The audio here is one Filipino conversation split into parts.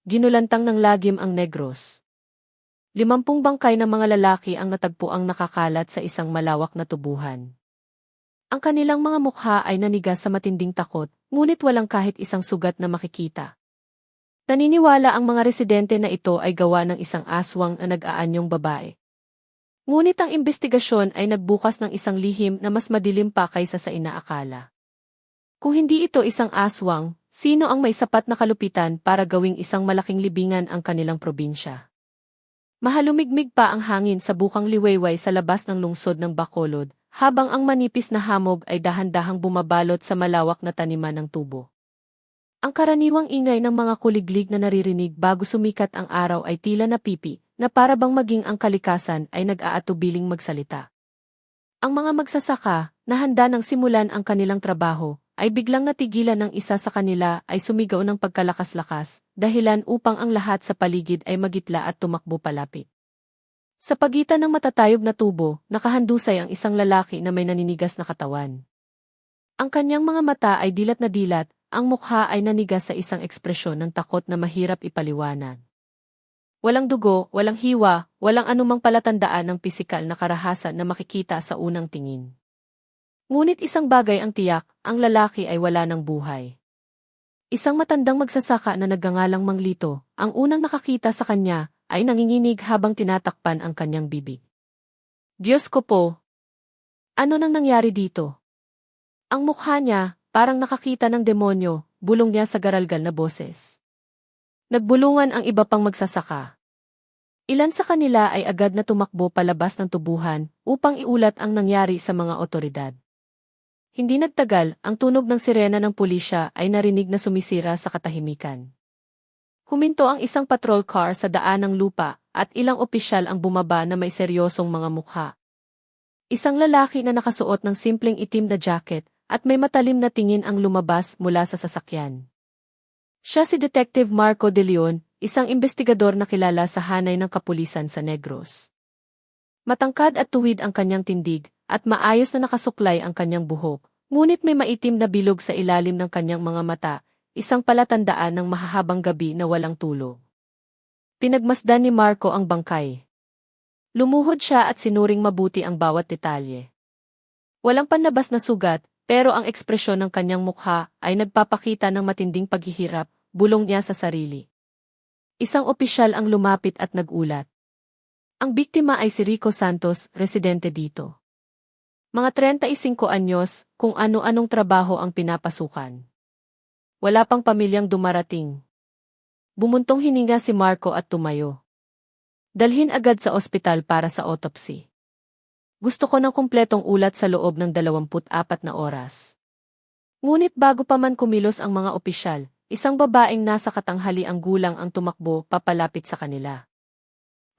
Ginulantang ng lagim ang Negros. 50 bangkay ng mga lalaki ang natagpuang nakakalat sa isang malawak na tubuhan. Ang kanilang mga mukha ay nanigas sa matinding takot, ngunit walang kahit isang sugat na makikita. Naniniwala ang mga residente na ito ay gawa ng isang aswang na nag-aanyong babae. Ngunit ang imbestigasyon ay nagbukas ng isang lihim na mas madilim pa kaysa sa inaakala. Kung hindi ito isang aswang, sino ang may sapat na kalupitan para gawing isang malaking libingan ang kanilang probinsya? Mahalumigmig pa ang hangin sa bukang liwayway sa labas ng lungsod ng Bacolod, habang ang manipis na hamog ay dahan-dahang bumabalot sa malawak na taniman ng tubo. Ang karaniwang ingay ng mga kuliglig na naririnig bago sumikat ang araw ay tila napipi, na para bang maging ang kalikasan ay nag-aatubiling magsalita. Ang mga magsasaka, na handa nang simulan ang kanilang trabaho, ay biglang natigilan ng isa sa kanila ay sumigaw ng pagkalakas-lakas, dahilan upang ang lahat sa paligid ay magitla at tumakbo palapit. Sa pagitan ng matatayog na tubo, nakahandusay ang isang lalaki na may naninigas na katawan. Ang kanyang mga mata ay dilat na dilat, ang mukha ay nanigas sa isang ekspresyon ng takot na mahirap ipaliwanag. Walang dugo, walang hiwa, walang anumang palatandaan ng pisikal na karahasan na makikita sa unang tingin. Ngunit isang bagay ang tiyak, ang lalaki ay wala ng buhay. Isang matandang magsasaka na nagngangalang Manglito, ang unang nakakita sa kanya, ay nanginginig habang tinatakpan ang kanyang bibig. Diyos ko po! Ano nang nangyari dito? Ang mukha niya, parang nakakita ng demonyo, bulong niya sa garalgal na boses. Nagbulungan ang iba pang magsasaka. Ilan sa kanila ay agad na tumakbo palabas ng tubuhan upang iulat ang nangyari sa mga otoridad. Hindi nagtagal, ang tunog ng sirena ng pulisya ay narinig na sumisira sa katahimikan. Huminto ang isang patrol car sa daan ng lupa at ilang opisyal ang bumaba na may seryosong mga mukha. Isang lalaki na nakasuot ng simpleng itim na jacket at may matalim na tingin ang lumabas mula sa sasakyan. Siya si Detective Marco De Leon, isang investigador na kilala sa hanay ng kapulisan sa Negros. Matangkad at tuwid ang kanyang tindig, at maayos na nakasuklay ang kanyang buhok, ngunit may maitim na bilog sa ilalim ng kanyang mga mata, isang palatandaan ng mahahabang gabi na walang tulog. Pinagmasdan ni Marco ang bangkay. Lumuhod siya at sinuring mabuti ang bawat detalye. Walang panlabas na sugat, pero ang ekspresyon ng kanyang mukha ay nagpapakita ng matinding paghihirap, bulong niya sa sarili. Isang opisyal ang lumapit at nagulat. Ang biktima ay si Rico Santos, residente dito. Mga 35 anyos, kung ano-anong trabaho ang pinapasukan. Wala pang pamilyang dumarating. Bumuntong hininga si Marco at tumayo. Dalhin agad sa ospital para sa autopsy. Gusto ko ng kumpletong ulat sa loob ng 24 na oras. Ngunit bago pa man kumilos ang mga opisyal, isang babaeng nasa katanghali ang gulang ang tumakbo papalapit sa kanila.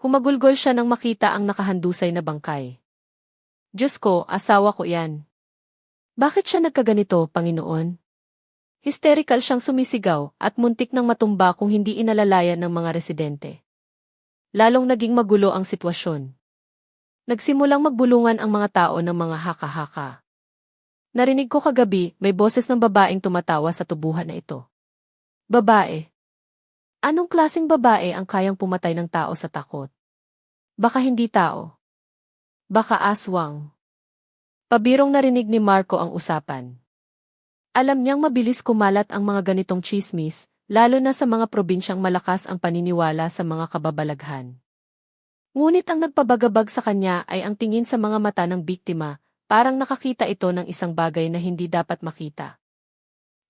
Humagulgol siya nang makita ang nakahandusay na bangkay. Diyos ko, asawa ko yan. Bakit siya nagkaganito, Panginoon? Hysterical siyang sumisigaw at muntik nang matumba kung hindi inalalayan ng mga residente. Lalong naging magulo ang sitwasyon. Nagsimulang magbulungan ang mga tao ng mga haka-haka. Narinig ko kagabi, may boses ng babaeng tumatawa sa tubuhan na ito. Babae. Anong klaseng babae ang kayang pumatay ng tao sa takot? Baka hindi tao. Baka aswang. Pabirong narinig ni Marco ang usapan. Alam niyang mabilis kumalat ang mga ganitong tsismis, lalo na sa mga probinsyang malakas ang paniniwala sa mga kababalaghan. Ngunit ang nagpabagabag sa kanya ay ang tingin sa mga mata ng biktima, parang nakakita ito ng isang bagay na hindi dapat makita.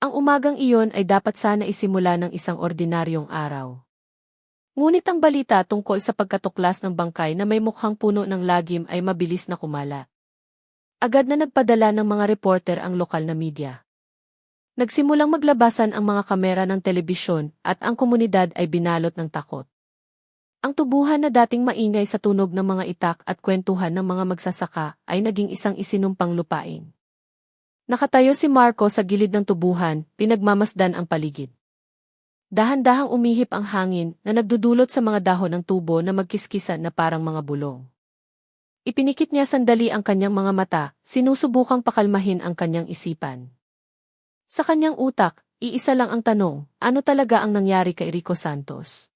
Ang umagang iyon ay dapat sana isimula ng isang ordinaryong araw. Ngunit ang balita tungkol sa pagkatuklas ng bangkay na may mukhang puno ng lagim ay mabilis na kumalat. Agad na nagpadala ng mga reporter ang lokal na media. Nagsimulang maglabasan ang mga kamera ng telebisyon at ang komunidad ay binalot ng takot. Ang tubuhan na dating maingay sa tunog ng mga itak at kwentuhan ng mga magsasaka ay naging isang isinumpang lupain. Nakatayo si Marco sa gilid ng tubuhan, pinagmamasdan ang paligid. Dahan-dahang umihip ang hangin na nagdudulot sa mga dahon ng tubo na magkiskisan na parang mga bulong. Ipinikit niya sandali ang kanyang mga mata, sinusubukang pakalmahin ang kanyang isipan. Sa kanyang utak, iisa lang ang tanong, ano talaga ang nangyari kay Rico Santos?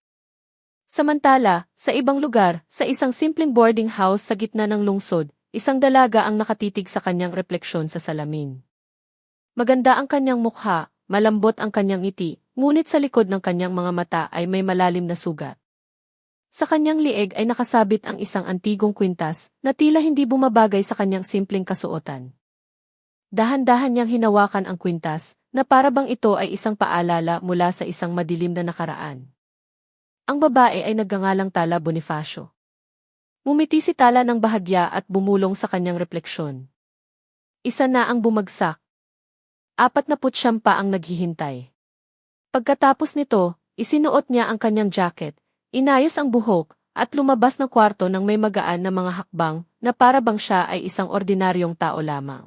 Samantala, sa ibang lugar, sa isang simpleng boarding house sa gitna ng lungsod, isang dalaga ang nakatitig sa kanyang refleksyon sa salamin. Maganda ang kanyang mukha, malambot ang kanyang ngiti, ngunit sa likod ng kanyang mga mata ay may malalim na sugat. Sa kanyang lieg ay nakasabit ang isang antigong kwintas na tila hindi bumabagay sa kanyang simpleng kasuotan. Dahan-dahan niyang hinawakan ang kwintas na para bang ito ay isang paalala mula sa isang madilim na nakaraan. Ang babae ay nagngangalang Tala Bonifacio. Ngumiti si Tala ng bahagya at bumulong sa kanyang refleksyon. Isa na ang bumagsak. 49 pa ang naghihintay. Pagkatapos nito, isinuot niya ang kanyang jacket, inayos ang buhok, at lumabas ng kwarto nang may magaan na mga hakbang na para bang siya ay isang ordinaryong tao lamang.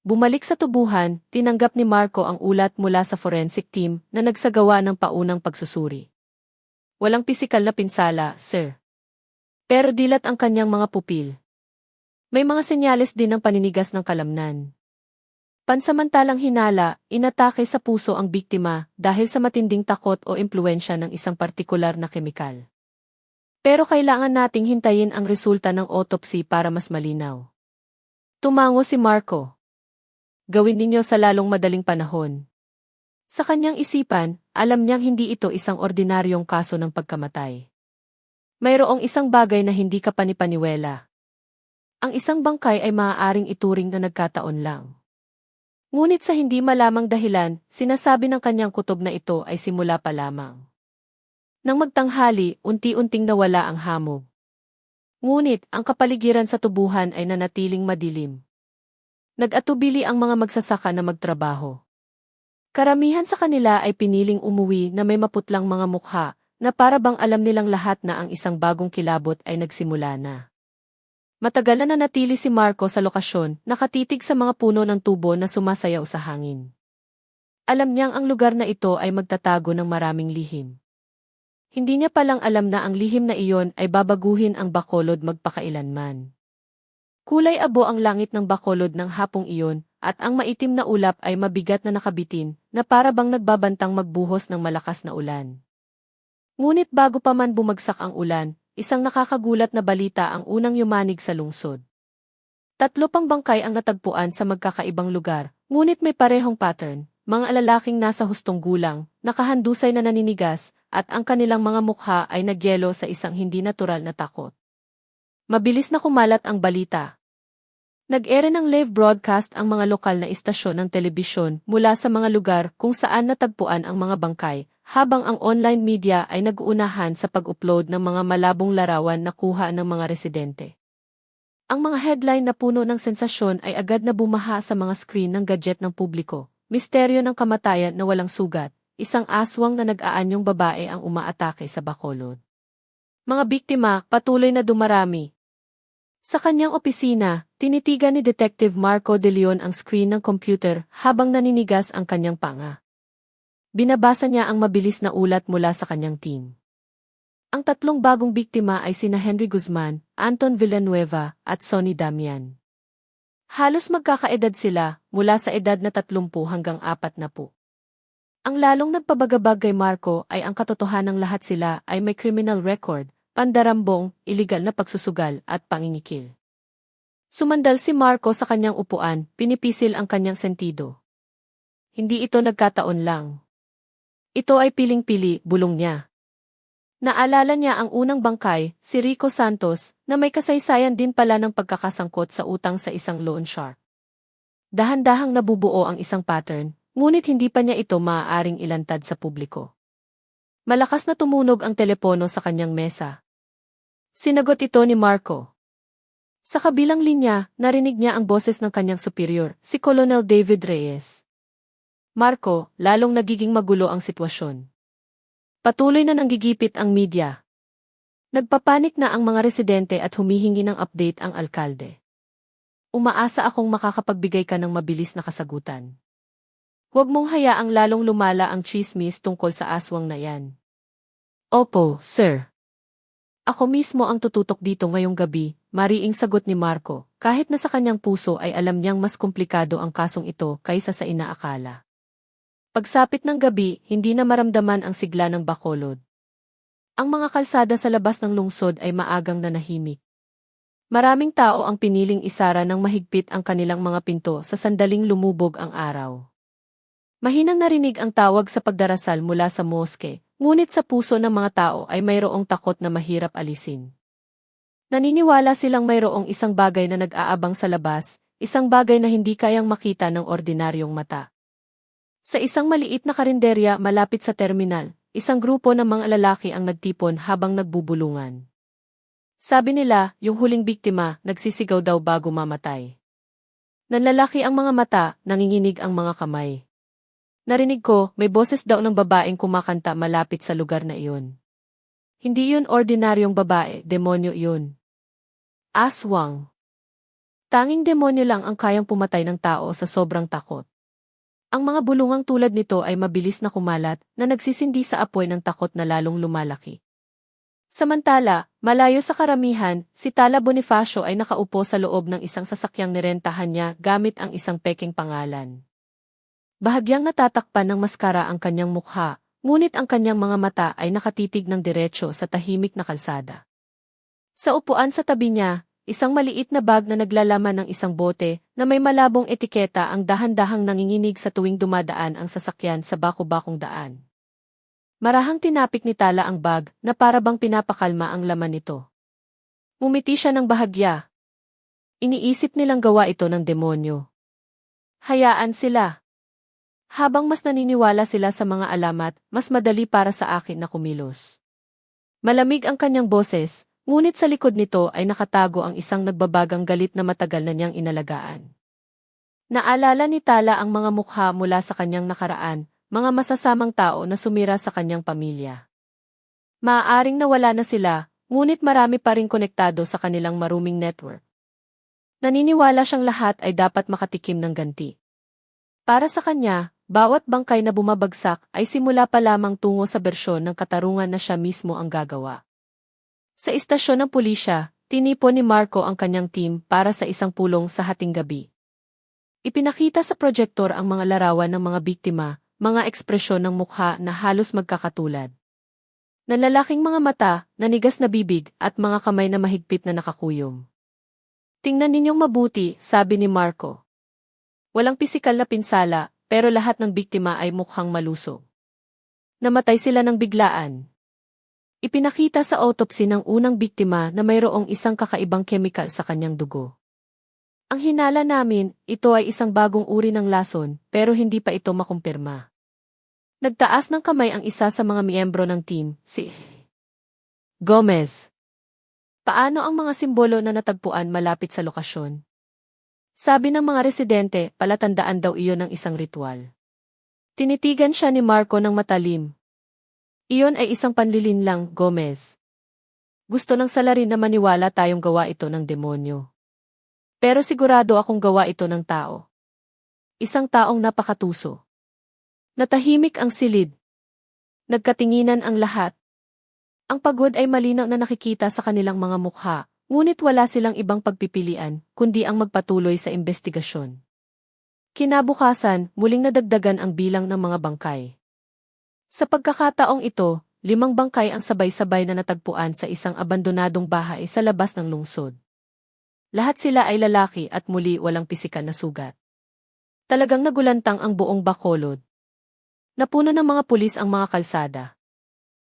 Bumalik sa tubuhan, tinanggap ni Marco ang ulat mula sa forensic team na nagsagawa ng paunang pagsusuri. Walang pisikal na pinsala, sir. Pero dilat ang kanyang mga pupil. May mga senyales din ng paninigas ng kalamnan. Pansamantalang hinala, inatake sa puso ang biktima dahil sa matinding takot o impluwensya ng isang partikular na kemikal. Pero kailangan nating hintayin ang resulta ng autopsy para mas malinaw. Tumango si Marco. Gawin ninyo sa lalong madaling panahon. Sa kanyang isipan, alam niyang hindi ito isang ordinaryong kaso ng pagkamatay. Mayroong isang bagay na hindi kapanipaniwela. Ang isang bangkay ay maaaring ituring na nagkataon lang. Ngunit sa hindi malamang dahilan, sinasabi ng kanyang kutob na ito ay simula pa lamang. Nang magtanghali, unti-unting nawala ang hamog. Ngunit, ang kapaligiran sa tubuhan ay nanatiling madilim. Nag-atubili ang mga magsasaka na magtrabaho. Karamihan sa kanila ay piniling umuwi na may maputlang mga mukha, na para bang alam nilang lahat na ang isang bagong kilabot ay nagsimula na. Matagal na nanatili si Marco sa lokasyon, nakatitig sa mga puno ng tubo na sumasayaw sa hangin. Alam niyang ang lugar na ito ay magtatago ng maraming lihim. Hindi niya palang alam na ang lihim na iyon ay babaguhin ang Bacolod magpakailanman. Kulay abo ang langit ng Bacolod ng hapong iyon, at ang maitim na ulap ay mabigat na nakabitin, na para bang nagbabantang magbuhos ng malakas na ulan. Ngunit bago pa man bumagsak ang ulan, isang nakakagulat na balita ang unang yumanig sa lungsod. 3 pang bangkay ang natagpuan sa magkakaibang lugar, ngunit may parehong pattern, mga lalaking nasa hustong gulang, nakahandusay na naninigas, at ang kanilang mga mukha ay nagyelo sa isang hindi natural na takot. Mabilis na kumalat ang balita. Nag-ere ng live broadcast ang mga lokal na istasyon ng telebisyon mula sa mga lugar kung saan natagpuan ang mga bangkay, habang ang online media ay nag-uunahan sa pag-upload ng mga malabong larawan na kuha ng mga residente. Ang mga headline na puno ng sensasyon ay agad na bumaha sa mga screen ng gadget ng publiko. Misteryo ng kamatayan na walang sugat, isang aswang na nag-aanyong babae ang umaatake sa Bacolod. Mga biktima, patuloy na dumarami. Sa kanyang opisina, tinitigan ni Detective Marco De Leon ang screen ng computer habang naninigas ang kanyang panga. Binabasa niya ang mabilis na ulat mula sa kanyang team. Ang 3 bagong biktima ay sina Henry Guzman, Anton Villanueva, at Sonny Damian. Halos magkakaedad sila, mula sa edad na 30 hanggang 40. Ang lalong nagpabagabag kay Marco ay ang katotohanang lahat sila ay may criminal record, pandarambong, iligal na pagsusugal, at pangingikil. Sumandal si Marco sa kanyang upuan, pinipisil ang kanyang sentido. Hindi ito nagkataon lang. Ito ay piling-pili, bulong niya. Naalala niya ang unang bangkay, si Rico Santos, na may kasaysayan din pala ng pagkakasangkot sa utang sa isang loan shark. Dahan-dahang nabubuo ang isang pattern, ngunit hindi pa niya ito maaaring ilantad sa publiko. Malakas na tumunog ang telepono sa kanyang mesa. Sinagot ito ni Marco. Sa kabilang linya, narinig niya ang boses ng kanyang superior, si Colonel David Reyes. Marco, lalong nagiging magulo ang sitwasyon. Patuloy na nanggigipit ang media. Nagpapanik na ang mga residente at humihingi ng update ang alkalde. Umaasa akong makakapagbigay ka ng mabilis na kasagutan. Huwag mong hayaang lalong lumala ang chismis tungkol sa aswang na yan. Opo, sir. Ako mismo ang tututok dito ngayong gabi, mariing sagot ni Marco, kahit na sa kanyang puso ay alam niyang mas komplikado ang kasong ito kaysa sa inaakala. Pagsapit ng gabi, hindi na maramdaman ang sigla ng Bacolod. Ang mga kalsada sa labas ng lungsod ay maagang nanahimik. Maraming tao ang piniling isara ng mahigpit ang kanilang mga pinto sa sandaling lumubog ang araw. Mahinang narinig ang tawag sa pagdarasal mula sa moske, ngunit sa puso ng mga tao ay mayroong takot na mahirap alisin. Naniniwala silang mayroong isang bagay na nag-aabang sa labas, isang bagay na hindi kayang makita ng ordinaryong mata. Sa isang maliit na karinderya malapit sa terminal, isang grupo ng mga lalaki ang nagtipon habang nagbubulungan. Sabi nila, yung huling biktima, nagsisigaw daw bago mamatay. Nanlalaki ang mga mata, nanginginig ang mga kamay. Narinig ko, may boses daw ng babaeng kumakanta malapit sa lugar na iyon. Hindi yun ordinaryong babae, demonyo yun. Aswang. Tanging demonyo lang ang kayang pumatay ng tao sa sobrang takot. Ang mga bulungang tulad nito ay mabilis na kumalat, na nagsisindi sa apoy ng takot na lalong lumalaki. Samantala, malayo sa karamihan, si Tala Bonifacio ay nakaupo sa loob ng isang sasakyang nirentahan niya gamit ang isang peking pangalan. Bahagyang natatakpan ng maskara ang kanyang mukha, ngunit ang kanyang mga mata ay nakatitig ng diretso sa tahimik na kalsada. Sa upuan sa tabi niya, isang maliit na bag na naglalaman ng isang bote na may malabong etiketa ang dahan-dahang nanginginig sa tuwing dumadaan ang sasakyan sa bako-bakong daan. Marahang tinapik ni Tala ang bag na para bang pinapakalma ang laman nito. Ngumiti siya ng bahagya. Iniisip nilang gawa ito ng demonyo. Hayaan sila. Habang mas naniniwala sila sa mga alamat, mas madali para sa akin na kumilos. Malamig ang kanyang boses, ngunit sa likod nito ay nakatago ang isang nagbabagang galit na matagal na niyang inalagaan. Naalala ni Tala ang mga mukha mula sa kanyang nakaraan, mga masasamang tao na sumira sa kanyang pamilya. Maaaring nawala na sila, ngunit marami pa ring konektado sa kanilang maruming network. Naniniwala siyang lahat ay dapat makatikim ng ganti. Para sa kanya, bawat bangkay na bumabagsak ay simula pa lamang tungo sa bersyon ng katarungan na siya mismo ang gagawa. Sa istasyon ng pulisya, tinipon ni Marco ang kanyang team para sa isang pulong sa hating gabi. Ipinakita sa proyektor ang mga larawan ng mga biktima, mga ekspresyon ng mukha na halos magkakatulad. Nanlalaking mga mata, nanigas na bibig, at mga kamay na mahigpit na nakakuyom. Tingnan ninyong mabuti, sabi ni Marco. Walang pisikal na pinsala, pero lahat ng biktima ay mukhang malusog. Namatay sila ng biglaan. Ipinakita sa autopsy ng unang biktima na mayroong isang kakaibang kemikal sa kanyang dugo. Ang hinala namin, ito ay isang bagong uri ng lason, pero hindi pa ito makumpirma. Nagtaas ng kamay ang isa sa mga miyembro ng team, si Gomez. Paano ang mga simbolo na natagpuan malapit sa lokasyon? Sabi ng mga residente, palatandaan daw iyon ng isang ritual. Tinitigan siya ni Marco ng matalim. Iyon ay isang panlilinlang, Gomez. Gusto ng salarin na maniwala tayong gawa ito ng demonyo. Pero sigurado akong gawa ito ng tao. Isang taong napakatuso. Natahimik ang silid. Nagkatinginan ang lahat. Ang pagod ay malinaw na nakikita sa kanilang mga mukha, ngunit wala silang ibang pagpipilian, kundi ang magpatuloy sa investigasyon. Kinabukasan, muling nadagdagan ang bilang ng mga bangkay. Sa pagkakataong ito, 5 bangkay ang sabay-sabay na natagpuan sa isang abandonadong bahay sa labas ng lungsod. Lahat sila ay lalaki at muli walang pisikal na sugat. Talagang nagulantang ang buong Bacolod. Napuno ng mga pulis ang mga kalsada.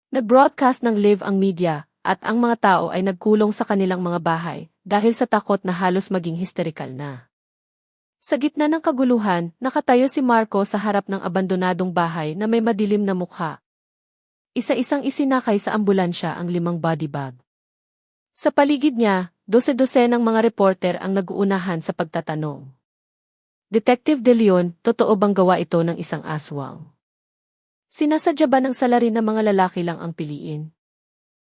Nag-broadcast ng live ang media, at ang mga tao ay nagkulong sa kanilang mga bahay, dahil sa takot na halos maging hysterikal na. Sa gitna ng kaguluhan, nakatayo si Marco sa harap ng abandonadong bahay na may madilim na mukha. Isa-isang isinakay sa ambulansya ang 5 body bag. Sa paligid niya, 12-12 ng mga reporter ang nag-uunahan sa pagtatanong. Detective De Leon, totoo bang gawa ito ng isang aswang? Sinasadya ba ng salarin na mga lalaki lang ang piliin?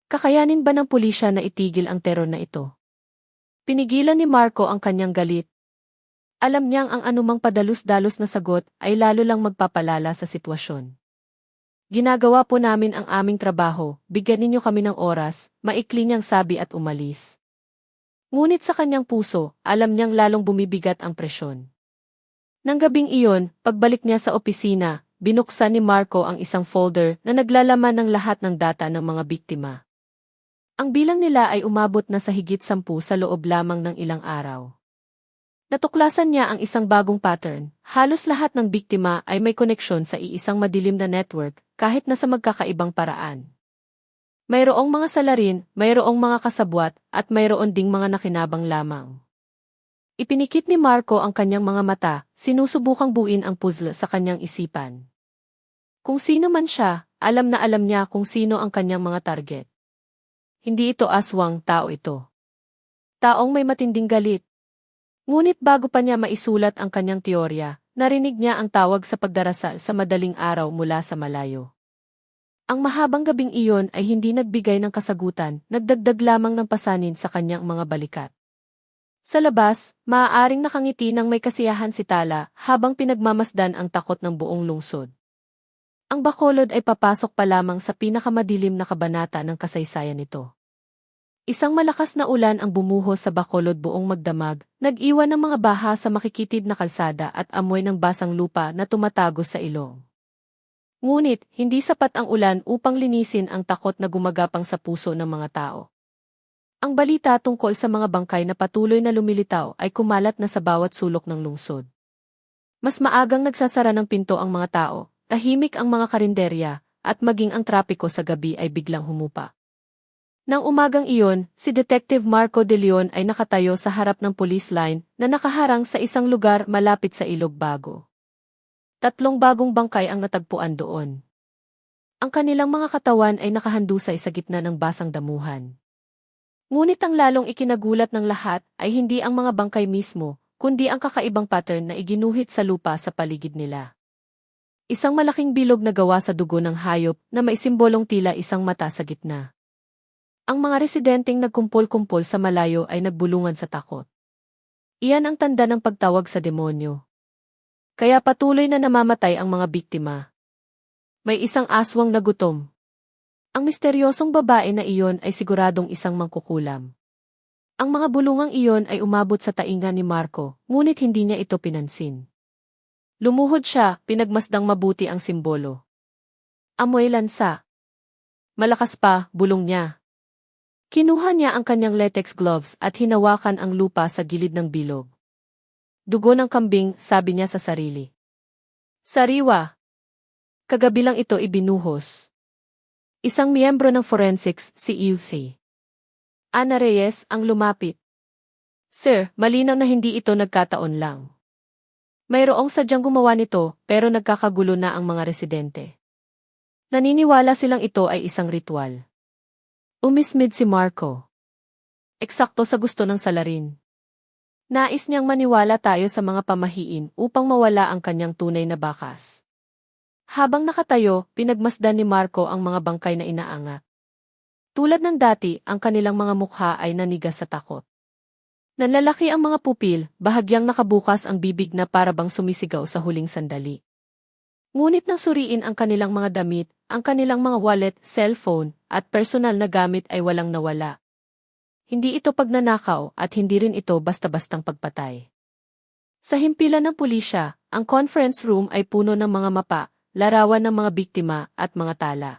Kakayanin ba ng pulisya na itigil ang teror na ito? Pinigilan ni Marco ang kanyang galit. Alam niyang ang anumang padalus-dalos na sagot ay lalo lang magpapalala sa sitwasyon. Ginagawa po namin ang aming trabaho, bigyan ninyo kami ng oras, maikli niyang sabi at umalis. Ngunit sa kanyang puso, alam niyang lalong bumibigat ang presyon. Nang gabing iyon, pagbalik niya sa opisina, binuksan ni Marco ang isang folder na naglalaman ng lahat ng data ng mga biktima. Ang bilang nila ay umabot na sa higit 10 sa loob lamang ng ilang araw. Natuklasan niya ang isang bagong pattern. Halos lahat ng biktima ay may koneksyon sa iisang madilim na network kahit na sa magkakaibang paraan. Mayroong mga salarin, mayroong mga kasabwat, at mayroon ding mga nakinabang lamang. Ipinikit ni Marco ang kanyang mga mata, sinusubukang buuin ang puzzle sa kanyang isipan. Kung sino man siya, alam na alam niya kung sino ang kanyang mga target. Hindi ito aswang, tao ito. Taong may matinding galit. Ngunit bago pa niya maisulat ang kanyang teorya, narinig niya ang tawag sa pagdarasal sa madaling araw mula sa malayo. Ang mahabang gabing iyon ay hindi nagbigay ng kasagutan, nagdagdag lamang ng pasanin sa kanyang mga balikat. Sa labas, maaaring nakangiti ng may kasiyahan si Tala habang pinagmamasdan ang takot ng buong lungsod. Ang Bacolod ay papasok pa lamang sa pinakamadilim na kabanata ng kasaysayan nito. Isang malakas na ulan ang bumuhos sa Bacolod buong magdamag, nag-iwan ng mga baha sa makikitid na kalsada at amoy ng basang lupa na tumatagos sa ilong. Ngunit, hindi sapat ang ulan upang linisin ang takot na gumagapang sa puso ng mga tao. Ang balita tungkol sa mga bangkay na patuloy na lumilitaw ay kumalat na sa bawat sulok ng lungsod. Mas maagang nagsasara ng pinto ang mga tao, tahimik ang mga karinderya, at maging ang trapiko sa gabi ay biglang humupa. Nang umagang iyon, si Detective Marco de Leon ay nakatayo sa harap ng police line na nakaharang sa isang lugar malapit sa Ilog Bago. 3 bagong bangkay ang natagpuan doon. Ang kanilang mga katawan ay nakahandusay sa gitna ng basang damuhan. Ngunit ang lalong ikinagulat ng lahat ay hindi ang mga bangkay mismo, kundi ang kakaibang pattern na iginuhit sa lupa sa paligid nila. Isang malaking bilog na gawa sa dugo ng hayop na may simbolong tila isang mata sa gitna. Ang mga residenteng nagkumpol-kumpol sa malayo ay nagbulungan sa takot. Iyan ang tanda ng pagtawag sa demonyo. Kaya patuloy na namamatay ang mga biktima. May isang aswang na gutom. Ang misteryosong babae na iyon ay siguradong isang mangkukulam. Ang mga bulungang iyon ay umabot sa tainga ni Marco, ngunit hindi niya ito pinansin. Lumuhod siya, pinagmasdang mabuti ang simbolo. Amoy lansa. Malakas pa, bulong niya. Kinuha niya ang kanyang latex gloves at hinawakan ang lupa sa gilid ng bilog. Dugo ng kambing, sabi niya sa sarili. Sariwa. Kagabi lang ito ibinuhos. Isang miyembro ng forensics, si Euthy Ana Reyes, ang lumapit. Sir, malinaw na hindi ito nagkataon lang. Mayroong sadyang gumawa nito, pero nagkakagulo na ang mga residente. Naniniwala silang ito ay isang ritual. Umismid si Marco. Eksakto sa gusto ng salarin. Nais niyang maniwala tayo sa mga pamahiin upang mawala ang kanyang tunay na bakas. Habang nakatayo, pinagmasdan ni Marco ang mga bangkay na inaangat. Tulad ng dati, ang kanilang mga mukha ay nanigas sa takot. Nanlalaki ang mga pupil, bahagyang nakabukas ang bibig na parabang sumisigaw sa huling sandali. Ngunit nang suriin ang kanilang mga damit, ang kanilang mga wallet, cellphone, at personal na gamit ay walang nawala. Hindi ito pagnanakaw at hindi rin ito basta-bastang pagpatay. Sa himpilan ng pulisya, ang conference room ay puno ng mga mapa, larawan ng mga biktima at mga tala.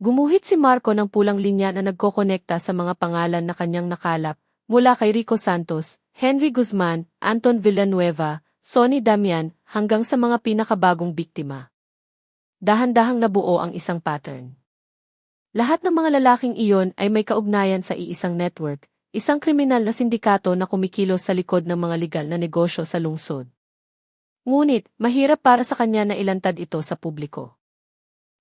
Gumuhit si Marco ng pulang linya na nagkokonekta sa mga pangalan na kanyang nakalap, mula kay Rico Santos, Henry Guzman, Anton Villanueva, Sonny Damian, hanggang sa mga pinakabagong biktima. Dahan-dahang nabuo ang isang pattern. Lahat ng mga lalaking iyon ay may kaugnayan sa iisang network, isang kriminal na sindikato na kumikilos sa likod ng mga legal na negosyo sa lungsod. Ngunit, mahirap para sa kanya na ilantad ito sa publiko.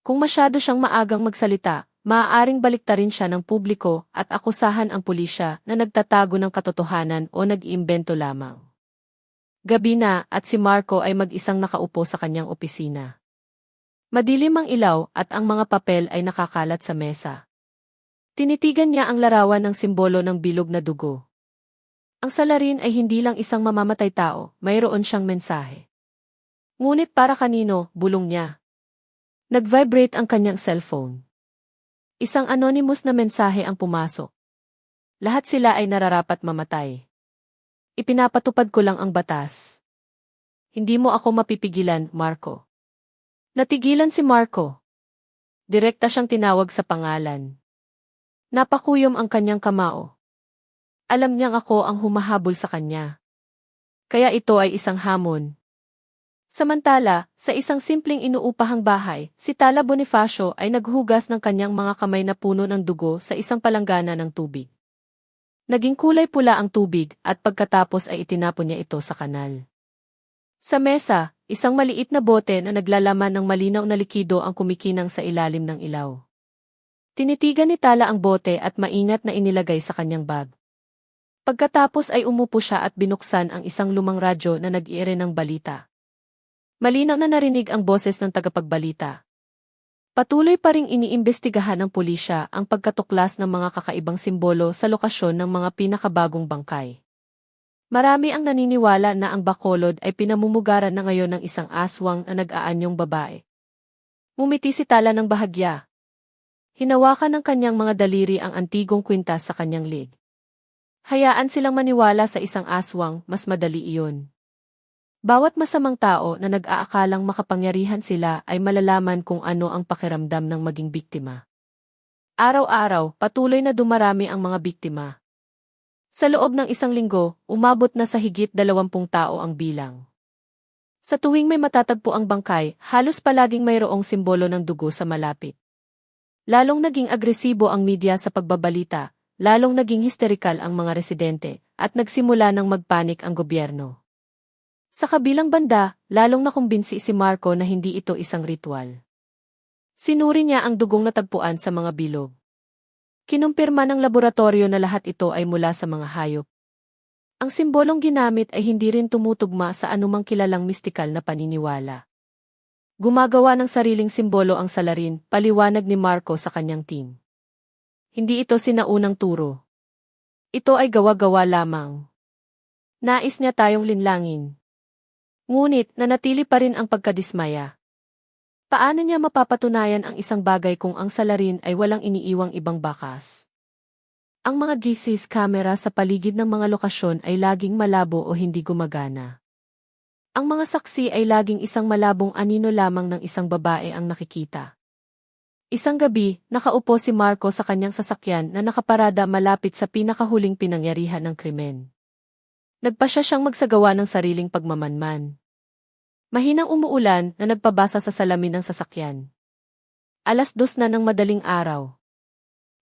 Kung masyado siyang maagang magsalita, maaaring baliktarin siya ng publiko at akusahan ang pulisya na nagtatago ng katotohanan o nag-iimbento lamang. Gabi na at si Marco ay mag-isang nakaupo sa kanyang opisina. Madilim ang ilaw at ang mga papel ay nakakalat sa mesa. Tinitigan niya ang larawan ng simbolo ng bilog na dugo. Ang salarin ay hindi lang isang mamamatay tao, mayroon siyang mensahe. Ngunit para kanino, bulong niya. Nag-vibrate ang kanyang cellphone. Isang anonymous na mensahe ang pumasok. Lahat sila ay nararapat mamatay. Ipinapatupad ko lang ang batas. Hindi mo ako mapipigilan, Marco. Natigilan si Marco. Direkta siyang tinawag sa pangalan. Napakuyom ang kanyang kamao. Alam niyang ako ang humahabol sa kanya. Kaya ito ay isang hamon. Samantala, sa isang simpleng inuupahang bahay, si Tala Bonifacio ay naghugas ng kanyang mga kamay na puno ng dugo sa isang palanggana ng tubig. Naging kulay pula ang tubig at pagkatapos ay itinapon niya ito sa kanal. Sa mesa, isang maliit na bote na naglalaman ng malinaw na likido ang kumikinang sa ilalim ng ilaw. Tinitigan ni Tala ang bote at maingat na inilagay sa kanyang bag. Pagkatapos ay umupo siya at binuksan ang isang lumang radyo na nag-iire ng balita. Malinaw na narinig ang boses ng tagapagbalita. Patuloy pa ring iniimbestigahan ng pulisya ang pagkatuklas ng mga kakaibang simbolo sa lokasyon ng mga pinakabagong bangkay. Marami ang naniniwala na ang Bacolod ay pinamumugaran na ngayon ng isang aswang na nag-aanyong babae. Ngumiti si Tala ng bahagya. Hinawakan ng kanyang mga daliri ang antigong kwintas sa kanyang lig. Hayaan silang maniwala sa isang aswang, mas madali iyon. Bawat masamang tao na nag-aakalang makapangyarihan sila ay malalaman kung ano ang pakiramdam ng maging biktima. Araw-araw, patuloy na dumarami ang mga biktima. Sa loob ng isang linggo, umabot na sa higit 20 tao ang bilang. Sa tuwing may matatagpo ang bangkay, halos palaging mayroong simbolo ng dugo sa malapit. Lalong naging agresibo ang media sa pagbabalita, lalong naging histerikal ang mga residente, at nagsimula ng magpanik ang gobyerno. Sa kabilang banda, lalong nakumbinsi si Marco na hindi ito isang ritual. Sinuri niya ang dugong natagpuan sa mga bilog. Kinumpirma ng laboratorio na lahat ito ay mula sa mga hayop. Ang simbolong ginamit ay hindi rin tumutugma sa anumang kilalang mistikal na paniniwala. Gumagawa ng sariling simbolo ang salarin, paliwanag ni Marco sa kanyang team. Hindi ito sinaunang turo. Ito ay gawa-gawa lamang. Nais niya tayong linlangin. Ngunit, nanatili pa rin ang pagkadismaya. Paano niya mapapatunayan ang isang bagay kung ang salarin ay walang iniiwang ibang bakas? Ang mga GC's camera sa paligid ng mga lokasyon ay laging malabo o hindi gumagana. Ang mga saksi ay laging isang malabong anino lamang ng isang babae ang nakikita. Isang gabi, nakaupo si Marco sa kanyang sasakyan na nakaparada malapit sa pinakahuling pinangyarihan ng krimen. Nagpasya siyang magsagawa ng sariling pagmamanman. Mahinang umuulan na nagpabasa sa salamin ng sasakyan. 2:00 na ng madaling araw.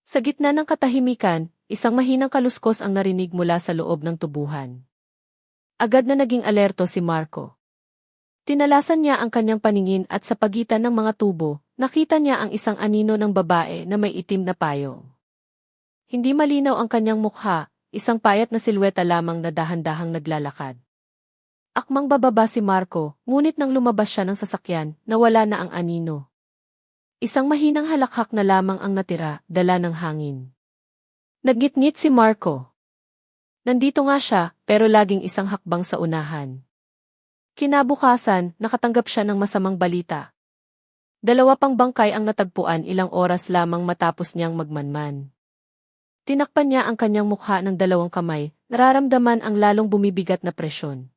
Sa gitna ng katahimikan, isang mahinang kaluskos ang narinig mula sa loob ng tubuhan. Agad na naging alerto si Marco. Tinalasan niya ang kanyang paningin at sa pagitan ng mga tubo, nakita niya ang isang anino ng babae na may itim na payong. Hindi malinaw ang kanyang mukha. Isang payat na silweta lamang na dahan-dahang naglalakad. Akmang bababa si Marco, ngunit nang lumabas siya ng sasakyan, nawala na ang anino. Isang mahinang halakhak na lamang ang natira, dala ng hangin. Naggitngit si Marco. Nandito nga siya, pero laging isang hakbang sa unahan. Kinabukasan, nakatanggap siya ng masamang balita. 2 pang bangkay ang natagpuan ilang oras lamang matapos niyang magmanman. Tinakpan niya ang kanyang mukha ng 2 kamay, nararamdaman ang lalong bumibigat na presyon.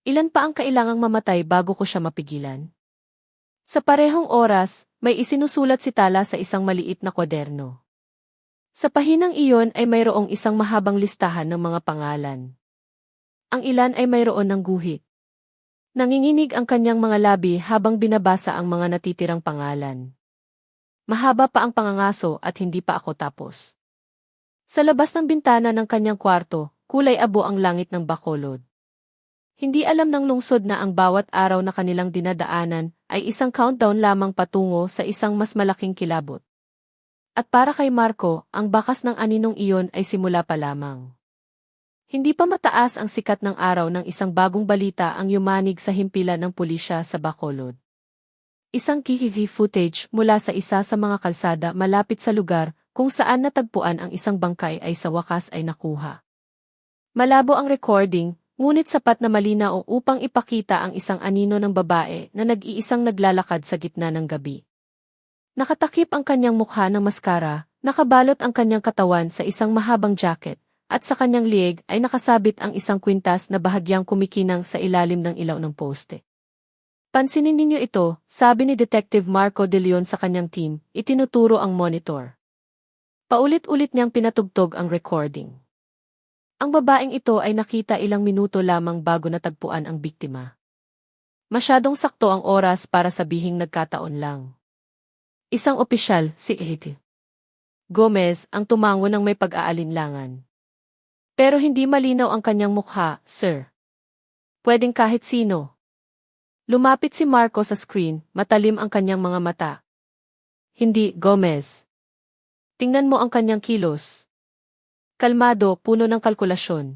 Ilan pa ang kailangang mamatay bago ko siya mapigilan? Sa parehong oras, may isinusulat si Tala sa isang maliit na kwaderno. Sa pahinang iyon ay mayroong isang mahabang listahan ng mga pangalan. Ang ilan ay mayroon ng guhit. Nanginginig ang kanyang mga labi habang binabasa ang mga natitirang pangalan. Mahaba pa ang pangangaso at hindi pa ako tapos. Sa labas ng bintana ng kanyang kwarto, kulay abo ang langit ng Bacolod. Hindi alam ng lungsod na ang bawat araw na kanilang dinadaanan ay isang countdown lamang patungo sa isang mas malaking kilabot. At para kay Marco, ang bakas ng aninong iyon ay simula pa lamang. Hindi pa mataas ang sikat ng araw ng isang bagong balita ang yumanig sa himpilan ng pulisya sa Bacolod. Isang CCTV footage mula sa isa sa mga kalsada malapit sa lugar kung saan natagpuan ang isang bangkay ay sa wakas ay nakuha. Malabo ang recording, ngunit sapat na malinaw upang ipakita ang isang anino ng babae na nag-iisang naglalakad sa gitna ng gabi. Nakatakip ang kanyang mukha ng maskara, nakabalot ang kanyang katawan sa isang mahabang jacket, at sa kanyang liig ay nakasabit ang isang kwintas na bahagyang kumikinang sa ilalim ng ilaw ng poste. Pansinin ninyo ito, sabi ni Detective Marco De Leon sa kanyang team, itinuturo ang monitor. Paulit-ulit niyang pinatugtog ang recording. Ang babaeng ito ay nakita ilang minuto lamang bago natagpuan ang biktima. Masyadong sakto ang oras para sabihing nagkataon lang. Isang opisyal, si Ed Gomez, ang tumango ng may pag-aalinlangan. Pero hindi malinaw ang kanyang mukha, sir. Pwedeng kahit sino. Lumapit si Marco sa screen, matalim ang kanyang mga mata. Hindi, Gomez. Tingnan mo ang kanyang kilos. Kalmado, puno ng kalkulasyon.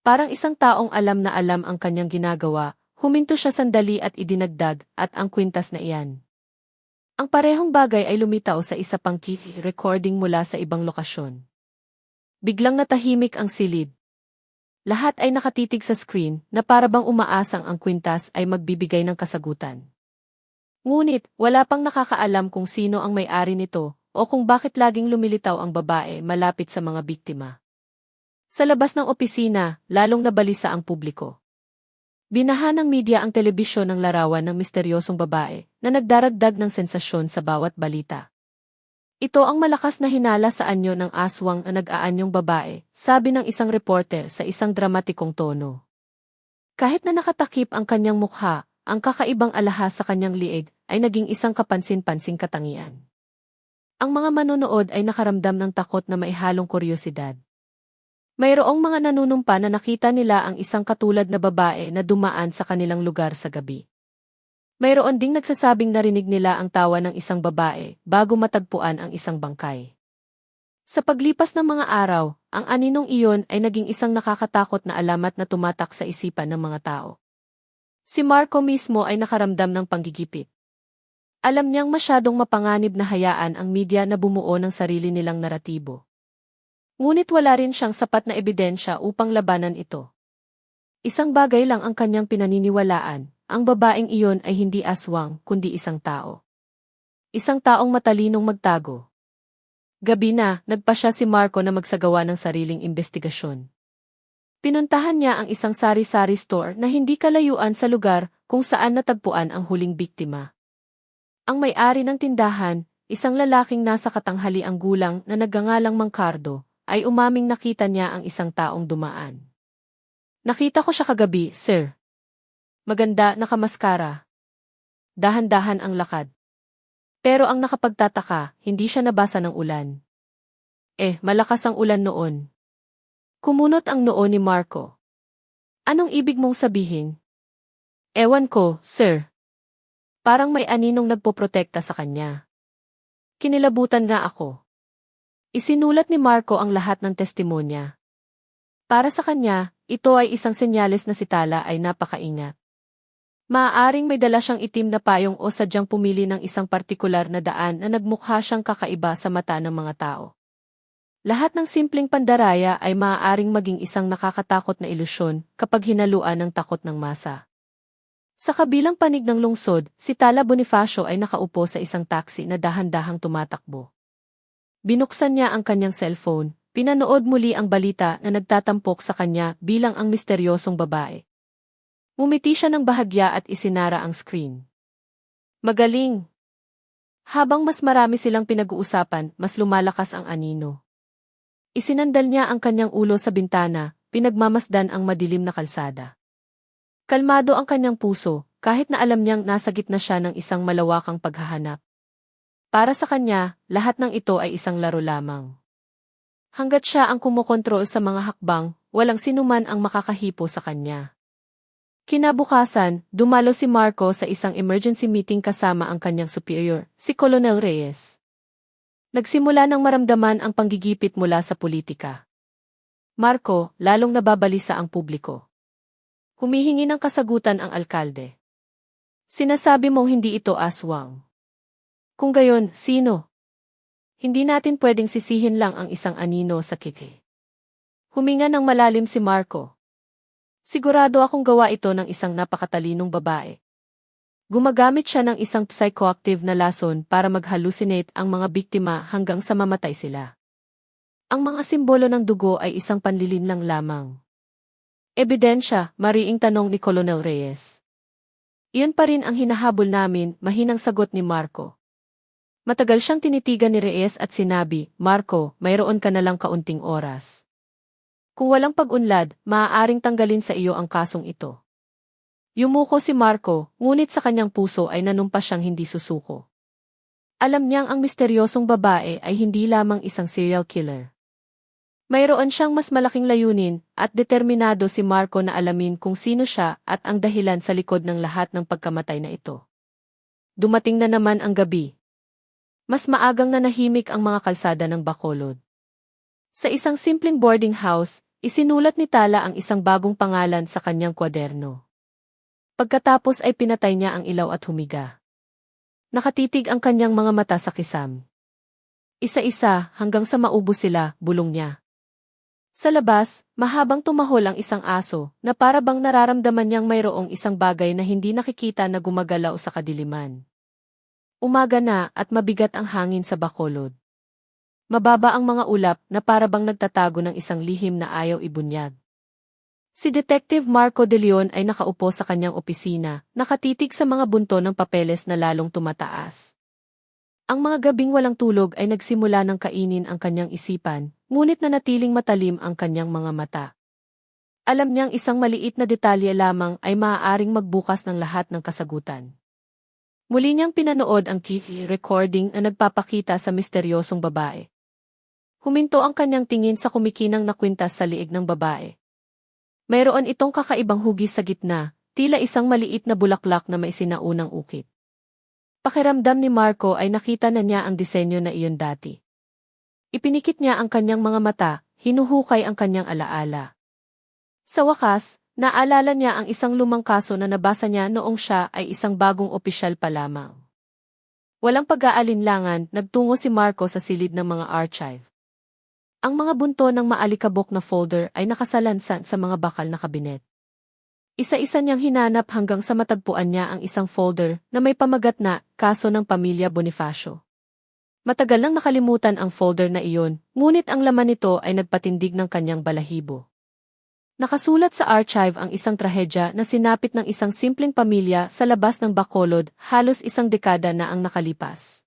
Parang isang taong alam na alam ang kanyang ginagawa, huminto siya sandali at idinagdag, at ang kwintas na iyan. Ang parehong bagay ay lumitaw sa isa pang recording mula sa ibang lokasyon. Biglang natahimik ang silid. Lahat ay nakatitig sa screen na parabang umaasang ang kwintas ay magbibigay ng kasagutan. Ngunit, wala pang nakakaalam kung sino ang may-ari nito o kung bakit laging lumilitaw ang babae malapit sa mga biktima. Sa labas ng opisina, lalong nabalisa ang publiko. Binaha ng media ang telebisyon ng larawan ng misteryosong babae na nagdaragdag ng sensasyon sa bawat balita. Ito ang malakas na hinala sa anyo ng aswang na nag-aanyong babae, sabi ng isang reporter sa isang dramatikong tono. Kahit na nakatakip ang kanyang mukha, ang kakaibang alahas sa kanyang liig ay naging isang kapansin-pansing katangian. Ang mga manonood ay nakaramdam ng takot na maihalong kuryosidad. Mayroong mga nanunumpa na nakita nila ang isang katulad na babae na dumaan sa kanilang lugar sa gabi. Mayroon ding nagsasabing narinig nila ang tawa ng isang babae bago matagpuan ang isang bangkay. Sa paglipas ng mga araw, ang aninong iyon ay naging isang nakakatakot na alamat na tumatak sa isipan ng mga tao. Si Marco mismo ay nakaramdam ng panggigipit. Alam niyang masyadong mapanganib na hayaan ang media na bumuo ng sarili nilang naratibo. Ngunit wala rin siyang sapat na ebidensya upang labanan ito. Isang bagay lang ang kanyang pinaniniwalaan, ang babaeng iyon ay hindi aswang kundi isang tao. Isang taong matalinong magtago. Gabi na, nagpasya si Marco na magsagawa ng sariling investigasyon. Pinuntahan niya ang isang sari-sari store na hindi kalayuan sa lugar kung saan natagpuan ang huling biktima. Ang may-ari ng tindahan, isang lalaking nasa katanghaliang gulang na nagngangalang Mangkardo, ay umaming nakita niya ang isang taong dumaan. Nakita ko siya kagabi, sir. Maganda, nakamaskara. Dahan-dahan ang lakad. Pero ang nakapagtataka, hindi siya nabasa ng ulan. Malakas ang ulan noon. Kumunot ang noo ni Marco. Anong ibig mong sabihin? Ewan ko, sir. Parang may aninong nagpoprotekta sa kanya. Kinilabutan nga ako. Isinulat ni Marco ang lahat ng testimonya. Para sa kanya, ito ay isang senyales na si Tala ay napakaingat. Maaaring may dala siyang itim na payong o sadyang pumili ng isang partikular na daan na nagmukha siyang kakaiba sa mata ng mga tao. Lahat ng simpleng pandaraya ay maaaring maging isang nakakatakot na ilusyon kapag hinaluan ng takot ng masa. Sa kabilang panig ng lungsod, si Tala Bonifacio ay nakaupo sa isang taxi na dahan-dahang tumatakbo. Binuksan niya ang kanyang cellphone, pinanood muli ang balita na nagtatampok sa kanya bilang ang misteryosong babae. Ngumiti siya ng bahagya at isinara ang screen. Magaling! Habang mas marami silang pinag-uusapan, mas lumalakas ang anino. Isinandal niya ang kanyang ulo sa bintana, pinagmamasdan ang madilim na kalsada. Kalmado ang kanyang puso, kahit na alam niyang nasa gitna siya ng isang malawakang paghahanap. Para sa kanya, lahat ng ito ay isang laro lamang. Hanggat siya ang kumokontrol sa mga hakbang, walang sinuman ang makakahipo sa kanya. Kinabukasan, dumalo si Marco sa isang emergency meeting kasama ang kanyang superior, si Colonel Reyes. Nagsimula ng maramdaman ang panggigipit mula sa politika. Marco, lalong nababalisa ang publiko. Humihingi ng kasagutan ang alkalde. Sinasabi mong hindi ito aswang. Kung gayon, sino? Hindi natin pwedeng sisihin lang ang isang anino sa kiki. Huminga ng malalim si Marco. Sigurado akong gawa ito ng isang napakatalinong babae. Gumagamit siya ng isang psychoactive na lason para mag-hallucinate ang mga biktima hanggang sa mamatay sila. Ang mga simbolo ng dugo ay isang panlilinlang lamang. Ebidensya, mariing tanong ni Colonel Reyes. Iyon pa rin ang hinahabol namin, mahinang sagot ni Marco. Matagal siyang tinitigan ni Reyes at sinabi, Marco, mayroon ka na lang kaunting oras. Kung walang pag-unlad, maaaring tanggalin sa iyo ang kasong ito. Yumuko si Marco, ngunit sa kanyang puso ay nanumpa siyang hindi susuko. Alam niyang ang misteryosong babae ay hindi lamang isang serial killer. Mayroon siyang mas malaking layunin, at determinado si Marco na alamin kung sino siya at ang dahilan sa likod ng lahat ng pagkamatay na ito. Dumating na naman ang gabi. Mas maagang nanahimik ang mga kalsada ng Bacolod. Sa isang simpleng boarding house, isinulat ni Tala ang isang bagong pangalan sa kanyang kwaderno. Pagkatapos ay pinatay niya ang ilaw at humiga. Nakatitig ang kanyang mga mata sa kisam. Isa-isa hanggang sa maubos sila, bulong niya. Sa labas, mahabang tumahol ang isang aso na para bang nararamdaman niyang mayroong isang bagay na hindi nakikita na gumagalaw sa kadiliman. Umaga na at mabigat ang hangin sa Bacolod. Mababa ang mga ulap na para bang nagtatago ng isang lihim na ayaw ibunyag. Si Detective Marco De Leon ay nakaupo sa kanyang opisina, nakatitig sa mga bunto ng papeles na lalong tumataas. Ang mga gabing walang tulog ay nagsimula ng kainin ang kanyang isipan, ngunit nanatiling matalim ang kanyang mga mata. Alam niyang isang maliit na detalye lamang ay maaaring magbukas ng lahat ng kasagutan. Muli niyang pinanood ang TV recording na nagpapakita sa misteryosong babae. Huminto ang kanyang tingin sa kumikinang na kwintas sa liig ng babae. Mayroon itong kakaibang hugis sa gitna, tila isang maliit na bulaklak na may sinaunang ukit. Pakiramdam ni Marco ay nakita na niya ang disenyo na iyon dati. Ipinikit niya ang kanyang mga mata, hinuhukay ang kanyang alaala. Sa wakas, naalala niya ang isang lumang kaso na nabasa niya noong siya ay isang bagong opisyal pa lamang. Walang pag-aalinlangan, nagtungo si Marco sa silid ng mga archive. Ang mga bunto ng maalikabok na folder ay nakasalansan sa mga bakal na kabinet. Isa-isa niyang hinanap hanggang sa matagpuan niya ang isang folder na may pamagat na kaso ng pamilya Bonifacio. Matagal nang nakalimutan ang folder na iyon, ngunit ang laman nito ay nagpatindig ng kanyang balahibo. Nakasulat sa archive ang isang trahedya na sinapit ng isang simpleng pamilya sa labas ng Bacolod, halos isang dekada na ang nakalipas.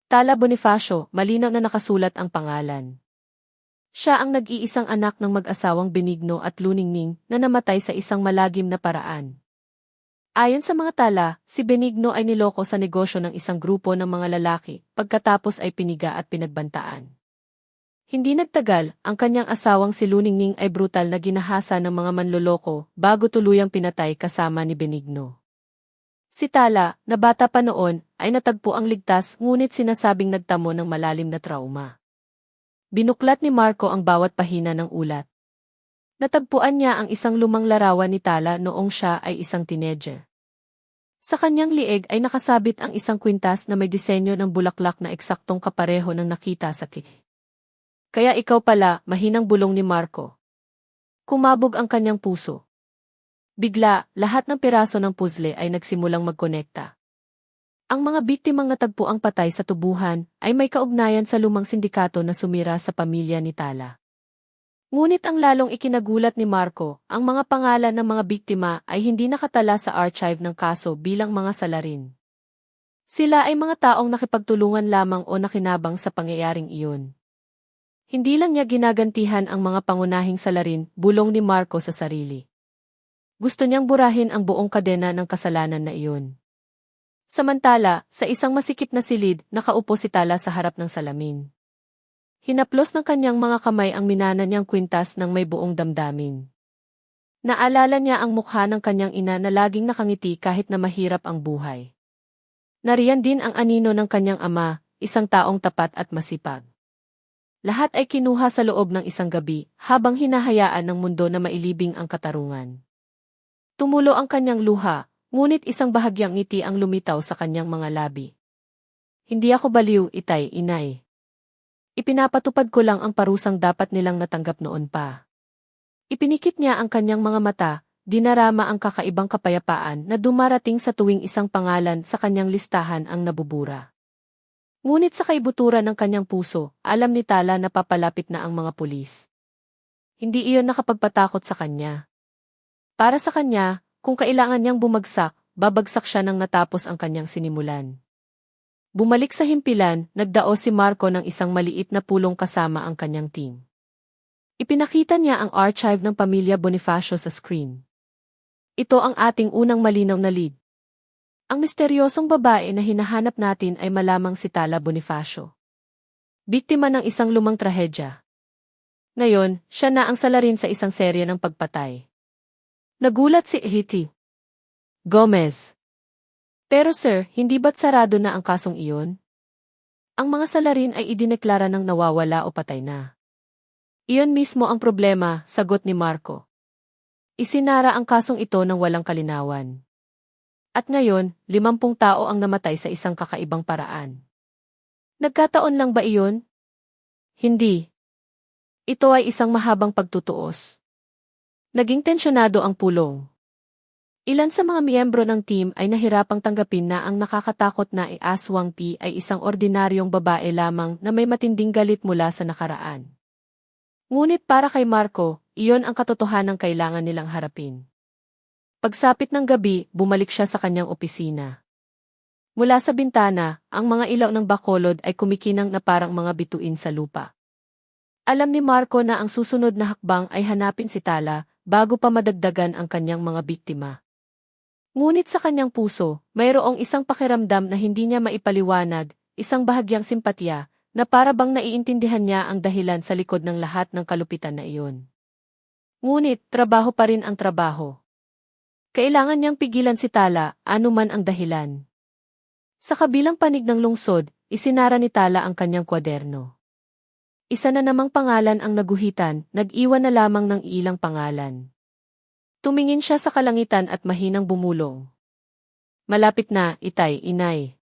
Tala Bonifacio, malinaw na nakasulat ang pangalan. Siya ang nag-iisang anak ng mag-asawang Benigno at Luningning na namatay sa isang malagim na paraan. Ayon sa mga tala, si Benigno ay niloko sa negosyo ng isang grupo ng mga lalaki, pagkatapos ay piniga at pinagbantaan. Hindi nagtagal, ang kanyang asawang si Luningning ay brutal na ginahasa ng mga manloloko bago tuluyang pinatay kasama ni Benigno. Si Tala, na bata pa noon, ay natagpo ang ligtas ngunit sinasabing nagtamo ng malalim na trauma. Binuklat ni Marco ang bawat pahina ng ulat. Natagpuan niya ang isang lumang larawan ni Tala noong siya ay isang teenager. Sa kanyang lieg ay nakasabit ang isang kwintas na may disenyo ng bulaklak na eksaktong kapareho ng nakita sa TV. Kaya ikaw pala, mahinang bulong ni Marco. Kumabog ang kanyang puso. Bigla, lahat ng piraso ng puzzle ay nagsimulang magkonekta. Ang mga biktimang natagpuang patay sa tubuhan ay may kaugnayan sa lumang sindikato na sumira sa pamilya ni Tala. Ngunit ang lalong ikinagulat ni Marco, ang mga pangalan ng mga biktima ay hindi nakatala sa archive ng kaso bilang mga salarin. Sila ay mga taong nakipagtulungan lamang o nakinabang sa pangyayaring iyon. Hindi lang niya ginagantihan ang mga pangunahing salarin, bulong ni Marco sa sarili. Gusto niyang burahin ang buong kadena ng kasalanan na iyon. Samantala, sa isang masikip na silid, nakaupo si Tala sa harap ng salamin. Hinaplos ng kanyang mga kamay ang minana niyang kwintas ng may buong damdamin. Naalala niya ang mukha ng kanyang ina na laging nakangiti kahit na mahirap ang buhay. Nariyan din ang anino ng kanyang ama, isang taong tapat at masipag. Lahat ay kinuha sa loob ng isang gabi, habang hinahayaan ng mundo na mailibing ang katarungan. Tumulo ang kanyang luha, ngunit isang bahagyang ngiti ang lumitaw sa kanyang mga labi. Hindi ako baliw, itay, inay. Ipinapatupad ko lang ang parusang dapat nilang natanggap noon pa. Ipinikit niya ang kanyang mga mata, dinarama ang kakaibang kapayapaan na dumarating sa tuwing isang pangalan sa kanyang listahan ang nabubura. Ngunit sa kaibuturan ng kanyang puso, alam ni Tala na papalapit na ang mga pulis. Hindi iyon nakapagpatakot sa kanya. Para sa kanya, kung kailangan niyang bumagsak, babagsak siya nang natapos ang kanyang sinimulan. Bumalik sa himpilan, nagdaos si Marco ng isang maliit na pulong kasama ang kanyang team. Ipinakita niya ang archive ng pamilya Bonifacio sa screen. Ito ang ating unang malinaw na lead. Ang misteryosong babae na hinahanap natin ay malamang si Tala Bonifacio. Biktima ng isang lumang trahedya. Ngayon, siya na ang salarin sa isang serye ng pagpatay. Nagulat si Hiti Gomez. Pero sir, hindi ba't sarado na ang kasong iyon? Ang mga salarin ay idineklara ng nawawala o patay na. Iyon mismo ang problema, sagot ni Marco. Isinara ang kasong ito ng walang kalinawan. At ngayon, 50 tao ang namatay sa isang kakaibang paraan. Nagkataon lang ba iyon? Hindi. Ito ay isang mahabang pagtutuos. Naging tensyonado ang pulong. Ilan sa mga miyembro ng team ay nahirapang tanggapin na ang nakakatakot na Aswang P ay isang ordinaryong babae lamang na may matinding galit mula sa nakaraan. Ngunit para kay Marco, iyon ang katotohanang kailangan nilang harapin. Pagsapit ng gabi, bumalik siya sa kanyang opisina. Mula sa bintana, ang mga ilaw ng Bacolod ay kumikinang na parang mga bituin sa lupa. Alam ni Marco na ang susunod na hakbang ay hanapin si Tala bago pa madagdagan ang kanyang mga biktima. Ngunit sa kanyang puso, mayroong isang pakiramdam na hindi niya maipaliwanag, isang bahagyang simpatya, na para bang naiintindihan niya ang dahilan sa likod ng lahat ng kalupitan na iyon. Ngunit, trabaho pa rin ang trabaho. Kailangan niyang pigilan si Tala, anuman ang dahilan. Sa kabilang panig ng lungsod, isinara ni Tala ang kanyang kwaderno. Isa na namang pangalan ang naguhitan, nag-iwan na lamang ng ilang pangalan. Tumingin siya sa kalangitan at mahinang bumulong. Malapit na, itay, inay.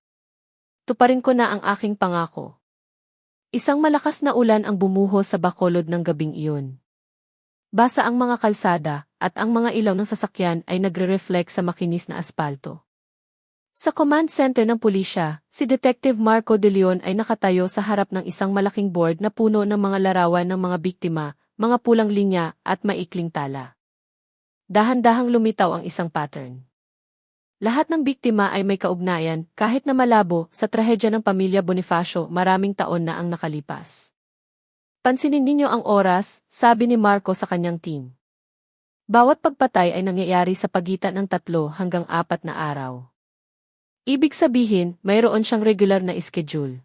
Tuparin ko na ang aking pangako. Isang malakas na ulan ang bumuhos sa Bacolod ng gabing iyon. Basa ang mga kalsada, at ang mga ilaw ng sasakyan ay nagre-reflect sa makinis na aspalto. Sa command center ng pulisya, si Detective Marco De Leon ay nakatayo sa harap ng isang malaking board na puno ng mga larawan ng mga biktima, mga pulang linya, at maikling tala. Dahan-dahang lumitaw ang isang pattern. Lahat ng biktima ay may kaugnayan, kahit na malabo, sa trahedya ng pamilya Bonifacio maraming taon na ang nakalipas. Pansinin ninyo ang oras, sabi ni Marco sa kanyang team. Bawat pagpatay ay nangyayari sa pagitan ng 3 hanggang 4 na araw. Ibig sabihin, mayroon siyang regular na schedule.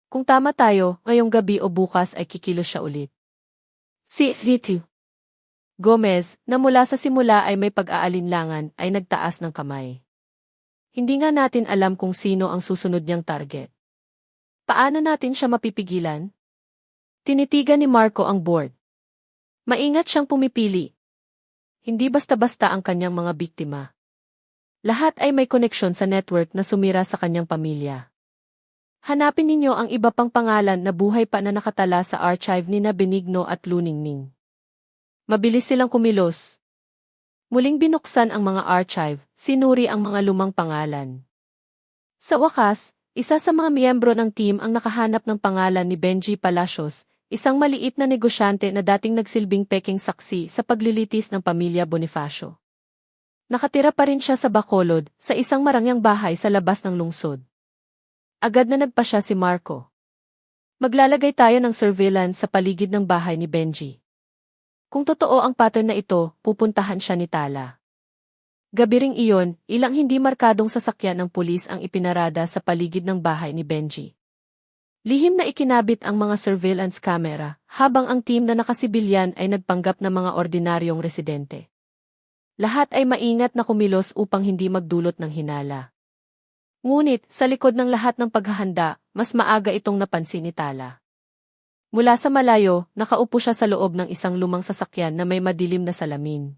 Kung tama tayo, ngayong gabi o bukas ay kikilos siya ulit. Si Hiti Gomez, na mula sa simula ay may pag-aalinlangan, ay nagtaas ng kamay. Hindi nga natin alam kung sino ang susunod niyang target. Paano natin siya mapipigilan? Tinitigan ni Marco ang board. Maingat siyang pumipili. Hindi basta-basta ang kanyang mga biktima. Lahat ay may koneksyon sa network na sumira sa kanyang pamilya. Hanapin ninyo ang iba pang pangalan na buhay pa na nakatala sa archive ni na Benigno at Luningning. Mabilis silang kumilos. Muling binuksan ang mga archive, sinuri ang mga lumang pangalan. Sa wakas, isa sa mga miyembro ng team ang nakahanap ng pangalan ni Benji Palacios, isang maliit na negosyante na dating nagsilbing peking saksi sa paglilitis ng pamilya Bonifacio. Nakatira pa rin siya sa Bacolod, sa isang marangyang bahay sa labas ng lungsod. Agad na nagpa siya si Marco. Maglalagay tayo ng surveillance sa paligid ng bahay ni Benji. Kung totoo ang pattern na ito, pupuntahan siya ni Tala. Gabi ring iyon, ilang hindi markadong sasakyan ng pulis ang ipinarada sa paligid ng bahay ni Benji. Lihim na ikinabit ang mga surveillance camera, habang ang team na nakasibilyan ay nagpanggap na mga ordinaryong residente. Lahat ay maingat na kumilos upang hindi magdulot ng hinala. Ngunit, sa likod ng lahat ng paghahanda, mas maaga itong napansin ni Tala. Mula sa malayo, nakaupo siya sa loob ng isang lumang sasakyan na may madilim na salamin.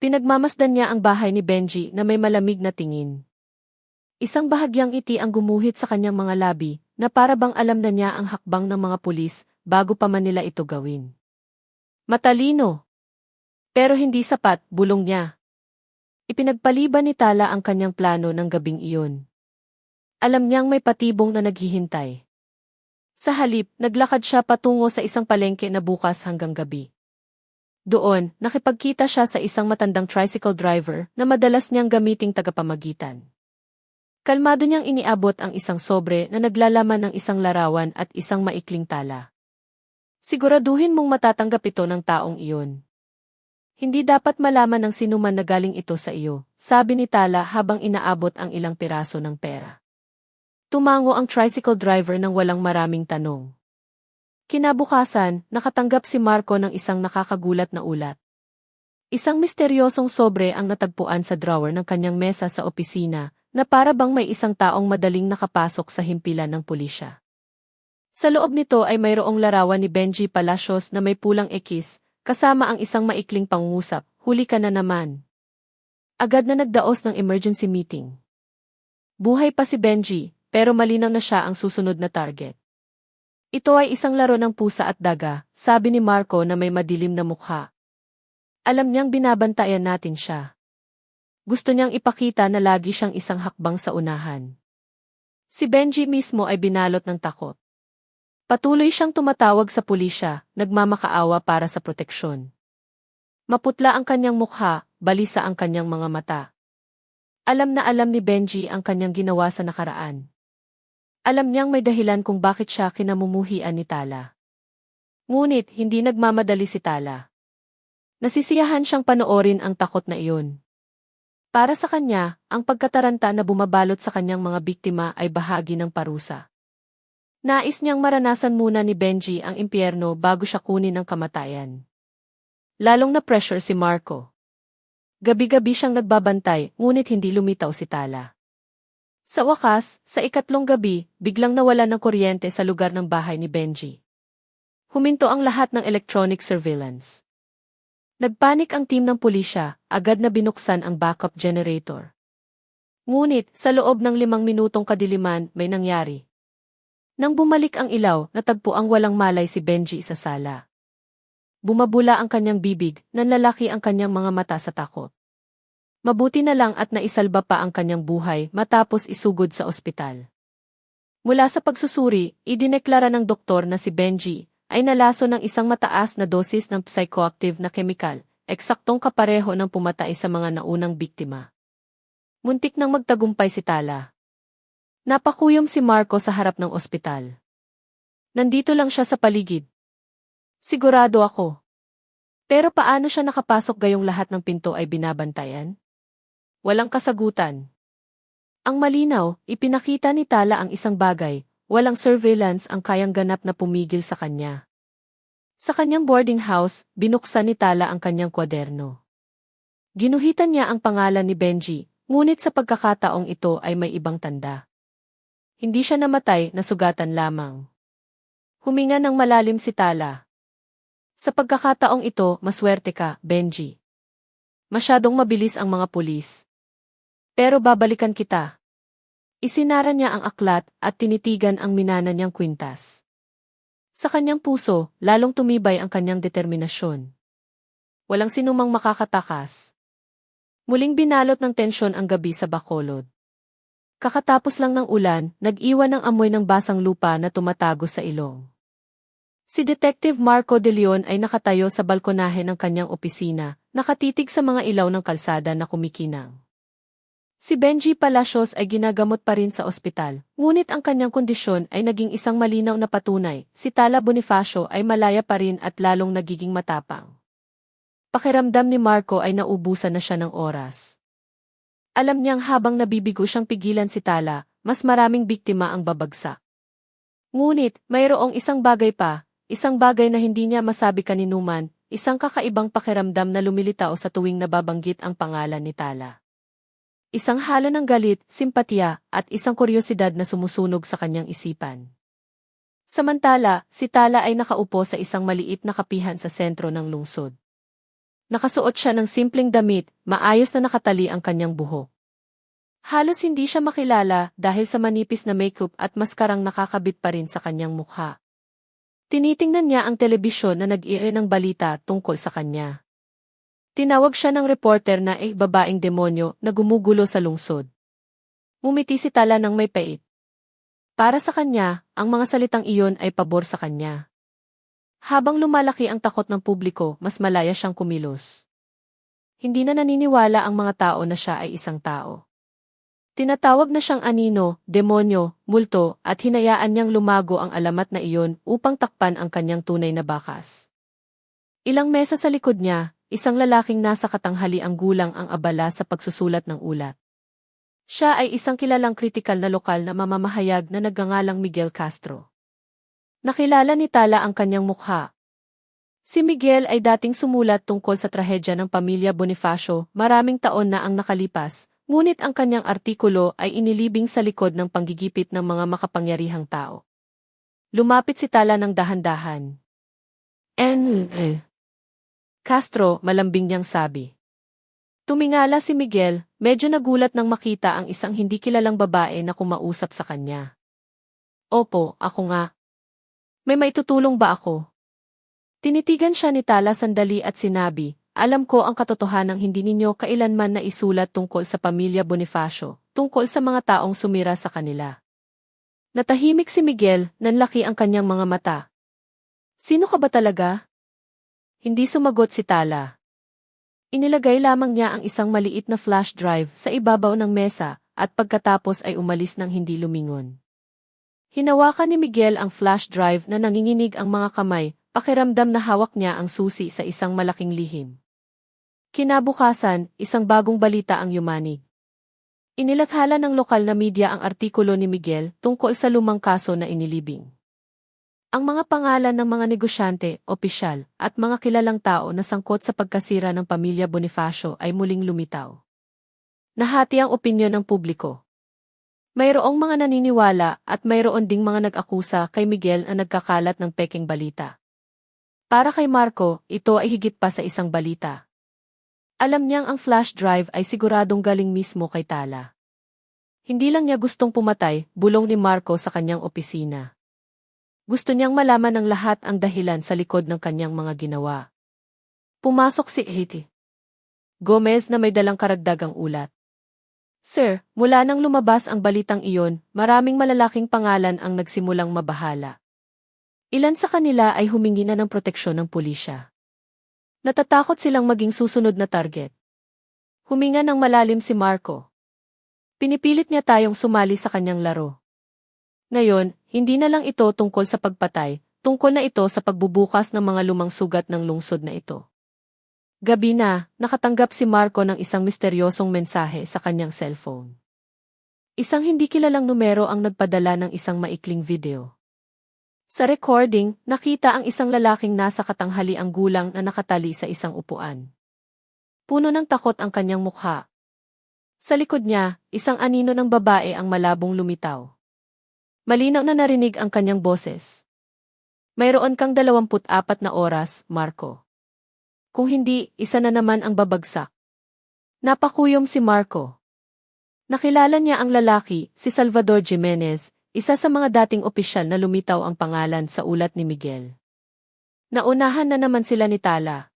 Pinagmamasdan niya ang bahay ni Benji na may malamig na tingin. Isang bahagyang ngiti ang gumuhit sa kanyang mga labi, na para bang alam na niya ang hakbang ng mga pulis bago pa man nila ito gawin. Matalino. Pero hindi sapat, bulong niya. Ipinagpaliban ni Tala ang kanyang plano ng gabing iyon. Alam niyang may patibong na naghihintay. Sa halip, naglakad siya patungo sa isang palengke na bukas hanggang gabi. Doon, nakipagkita siya sa isang matandang tricycle driver na madalas niyang gamiting tagapamagitan. Kalmado niyang iniabot ang isang sobre na naglalaman ng isang larawan at isang maikling tala. Siguraduhin mong matatanggap ito ng taong iyon. Hindi dapat malaman ng sinuman na galing ito sa iyo, sabi ni Tala habang inaabot ang ilang piraso ng pera. Tumango ang tricycle driver nang walang maraming tanong. Kinabukasan, nakatanggap si Marco ng isang nakakagulat na ulat. Isang misteryosong sobre ang natagpuan sa drawer ng kanyang mesa sa opisina, na para bang may isang taong madaling nakapasok sa himpilan ng pulisya. Sa loob nito ay mayroong larawan ni Benji Palacios na may pulang ekis, kasama ang isang maikling pangungusap, "Huli ka na naman." Agad na nagdaos ng emergency meeting. Buhay pa si Benji, pero malinaw na siya ang susunod na target. Ito ay isang laro ng pusa at daga, sabi ni Marco na may madilim na mukha. Alam niyang binabantayan natin siya. Gusto niyang ipakita na lagi siyang isang hakbang sa unahan. Si Benji mismo ay binalot ng takot. Patuloy siyang tumatawag sa pulisya, nagmamakaawa para sa proteksyon. Maputla ang kanyang mukha, balisa ang kanyang mga mata. Alam na alam ni Benji ang kanyang ginawa sa nakaraan. Alam niyang may dahilan kung bakit siya kinamumuhian ni Tala. Ngunit hindi nagmamadali si Tala. Nasisiyahan siyang panoorin ang takot na iyon. Para sa kanya, ang pagkataranta na bumabalot sa kanyang mga biktima ay bahagi ng parusa. Nais niyang maranasan muna ni Benji ang impyerno bago siya kunin ang kamatayan. Lalong na pressure si Marco. Gabi-gabi siyang nagbabantay, ngunit hindi lumitaw si Tala. Sa wakas, sa ikatlong gabi, biglang nawala ng kuryente sa lugar ng bahay ni Benji. Huminto ang lahat ng electronic surveillance. Nagpanik ang team ng pulisya, agad na binuksan ang backup generator. Ngunit, sa loob ng 5 minutong kadiliman, may nangyari. Nang bumalik ang ilaw, natagpo ang walang malay si Benji sa sala. Bumabula ang kanyang bibig, nanlalaki ang kanyang mga mata sa takot. Mabuti na lang at naisalba pa ang kanyang buhay matapos isugod sa ospital. Mula sa pagsusuri, idineklara ng doktor na si Benji ay nalaso ng isang mataas na dosis ng psychoactive na kemikal, eksaktong kapareho ng pumatay sa mga naunang biktima. Muntik nang magtagumpay si Tala. Napakuyom si Marco sa harap ng ospital. Nandito lang siya sa paligid. Sigurado ako. Pero paano siya nakapasok gayong lahat ng pinto ay binabantayan? Walang kasagutan. Ang malinaw, ipinakita ni Tala ang isang bagay, walang surveillance ang kayang ganap na pumigil sa kanya. Sa kanyang boarding house, binuksan ni Tala ang kanyang kwaderno. Ginuhitan niya ang pangalan ni Benji, ngunit sa pagkakataong ito ay may ibang tanda. Hindi siya namatay, nasugatan lamang. Huminga ng malalim si Tala. Sa pagkakataong ito, maswerte ka, Benji. Masyadong mabilis ang mga pulis. Pero babalikan kita. Isinara niya ang aklat at tinitigan ang minana niyang kwintas. Sa kanyang puso, lalong tumibay ang kanyang determinasyon. Walang sinumang makakatakas. Muling binalot ng tensyon ang gabi sa Bacolod. Kakatapos lang ng ulan, nag-iwan ng amoy ng basang lupa na tumatago sa ilong. Si Detective Marco De Leon ay nakatayo sa balkonahe ng kanyang opisina, nakatitig sa mga ilaw ng kalsada na kumikinang. Si Benji Palacios ay ginagamot pa rin sa ospital, ngunit ang kanyang kondisyon ay naging isang malinaw na patunay, si Tala Bonifacio ay malaya pa rin at lalong nagiging matapang. Pakiramdam ni Marco ay naubusan na siya ng oras. Alam niyang habang nabibigo siyang pigilan si Tala, mas maraming biktima ang babagsak. Ngunit, mayroong isang bagay pa, isang bagay na hindi niya masabi kaninuman, isang kakaibang pakiramdam na lumilitaw sa tuwing nababanggit ang pangalan ni Tala. Isang halo ng galit, simpatya, at isang kuryosidad na sumusunog sa kanyang isipan. Samantala, si Tala ay nakaupo sa isang maliit na kapihan sa sentro ng lungsod. Nakasuot siya ng simpleng damit, maayos na nakatali ang kanyang buhok. Halos hindi siya makilala dahil sa manipis na makeup at maskarang nakakabit pa rin sa kanyang mukha. Tinitingnan niya ang telebisyon na nag-iire ng balita tungkol sa kanya. Tinawag siya ng reporter na babaeng demonyo na gumugulo sa lungsod. Ngumiti si Tala ng may pait. Para sa kanya, ang mga salitang iyon ay pabor sa kanya. Habang lumalaki ang takot ng publiko, mas malaya siyang kumilos. Hindi na naniniwala ang mga tao na siya ay isang tao. Tinatawag na siyang anino, demonyo, multo, at hinayaan niyang lumago ang alamat na iyon upang takpan ang kanyang tunay na bakas. Ilang mesa sa likod niya, isang lalaking nasa katanghaliang gulang ang abala sa pagsusulat ng ulat. Siya ay isang kilalang kritikal na lokal na mamamahayag na nagngangalang Miguel Castro. Nakilala ni Tala ang kanyang mukha. Si Miguel ay dating sumulat tungkol sa trahedya ng pamilya Bonifacio, maraming taon na ang nakalipas, ngunit ang kanyang artikulo ay inilibing sa likod ng panggigipit ng mga makapangyarihang tao. Lumapit si Tala ng dahan-dahan. Castro, malambing niyang sabi. Tumingala si Miguel, medyo nagulat nang makita ang isang hindi kilalang babae na kumausap sa kanya. Opo, ako nga. May maitutulong ba ako? Tinitigan siya ni Tala sandali at sinabi, alam ko ang katotohanang hindi ninyo kailanman na isulat tungkol sa pamilya Bonifacio, tungkol sa mga taong sumira sa kanila. Natahimik si Miguel, nanlaki ang kanyang mga mata. Sino ka ba talaga? Hindi sumagot si Tala. Inilagay lamang niya ang isang maliit na flash drive sa ibabaw ng mesa at pagkatapos ay umalis ng hindi lumingon. Hinawakan ni Miguel ang flash drive na nanginginig ang mga kamay, pakiramdam na hawak niya ang susi sa isang malaking lihim. Kinabukasan, isang bagong balita ang yumanig. Inilathala ng lokal na media ang artikulo ni Miguel tungkol sa lumang kaso na inilibing. Ang mga pangalan ng mga negosyante, opisyal, at mga kilalang tao na sangkot sa pagkasira ng pamilya Bonifacio ay muling lumitaw. Nahati ang opinyon ng publiko. Mayroong mga naniniwala at mayroon ding mga nag-akusa kay Miguel na nagkakalat ng pekeng balita. Para kay Marco, ito ay higit pa sa isang balita. Alam niyang ang flash drive ay siguradong galing mismo kay Tala. Hindi lang niya gustong pumatay, bulong ni Marco sa kanyang opisina. Gusto niyang malaman ng lahat ang dahilan sa likod ng kanyang mga ginawa. Pumasok si Hiti Gomez na may dalang karagdagang ulat. Sir, mula nang lumabas ang balitang iyon, maraming malalaking pangalan ang nagsimulang mabahala. Ilan sa kanila ay humingi na ng proteksyon ng pulisya. Natatakot silang maging susunod na target. Huminga ng malalim si Marco. Pinipilit niya tayong sumali sa kanyang laro. Ngayon, hindi na lang ito tungkol sa pagpatay, tungkol na ito sa pagbubukas ng mga lumang sugat ng lungsod na ito. Gabi na, nakatanggap si Marco ng isang misteryosong mensahe sa kanyang cellphone. Isang hindi kilalang numero ang nagpadala ng isang maikling video. Sa recording, nakita ang isang lalaking nasa katanghaliang gulang na nakatali sa isang upuan. Puno ng takot ang kanyang mukha. Sa likod niya, isang anino ng babae ang malabong lumitaw. Malinaw na narinig ang kanyang boses. Mayroon kang 24 na oras, Marco. Kung hindi, isa na naman ang babagsak. Napakuyom si Marco. Nakilala niya ang lalaki, si Salvador Jimenez, isa sa mga dating opisyal na lumitaw ang pangalan sa ulat ni Miguel. Naunahan na naman sila ni Tala.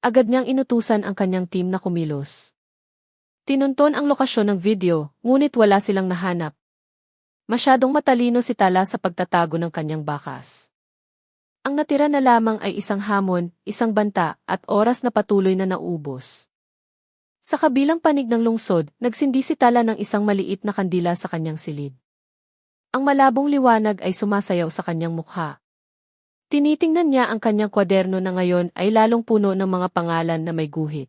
Agad niyang inutusan ang kanyang team na kumilos. Tinunton ang lokasyon ng video, ngunit wala silang nahanap. Masyadong matalino si Tala sa pagtatago ng kanyang bakas. Ang natira na lamang ay isang hamon, isang banta, at oras na patuloy na naubos. Sa kabilang panig ng lungsod, nagsindi si Tala ng isang maliit na kandila sa kanyang silid. Ang malabong liwanag ay sumasayaw sa kanyang mukha. Tinitingnan niya ang kanyang kwaderno na ngayon ay lalong puno ng mga pangalan na may guhit.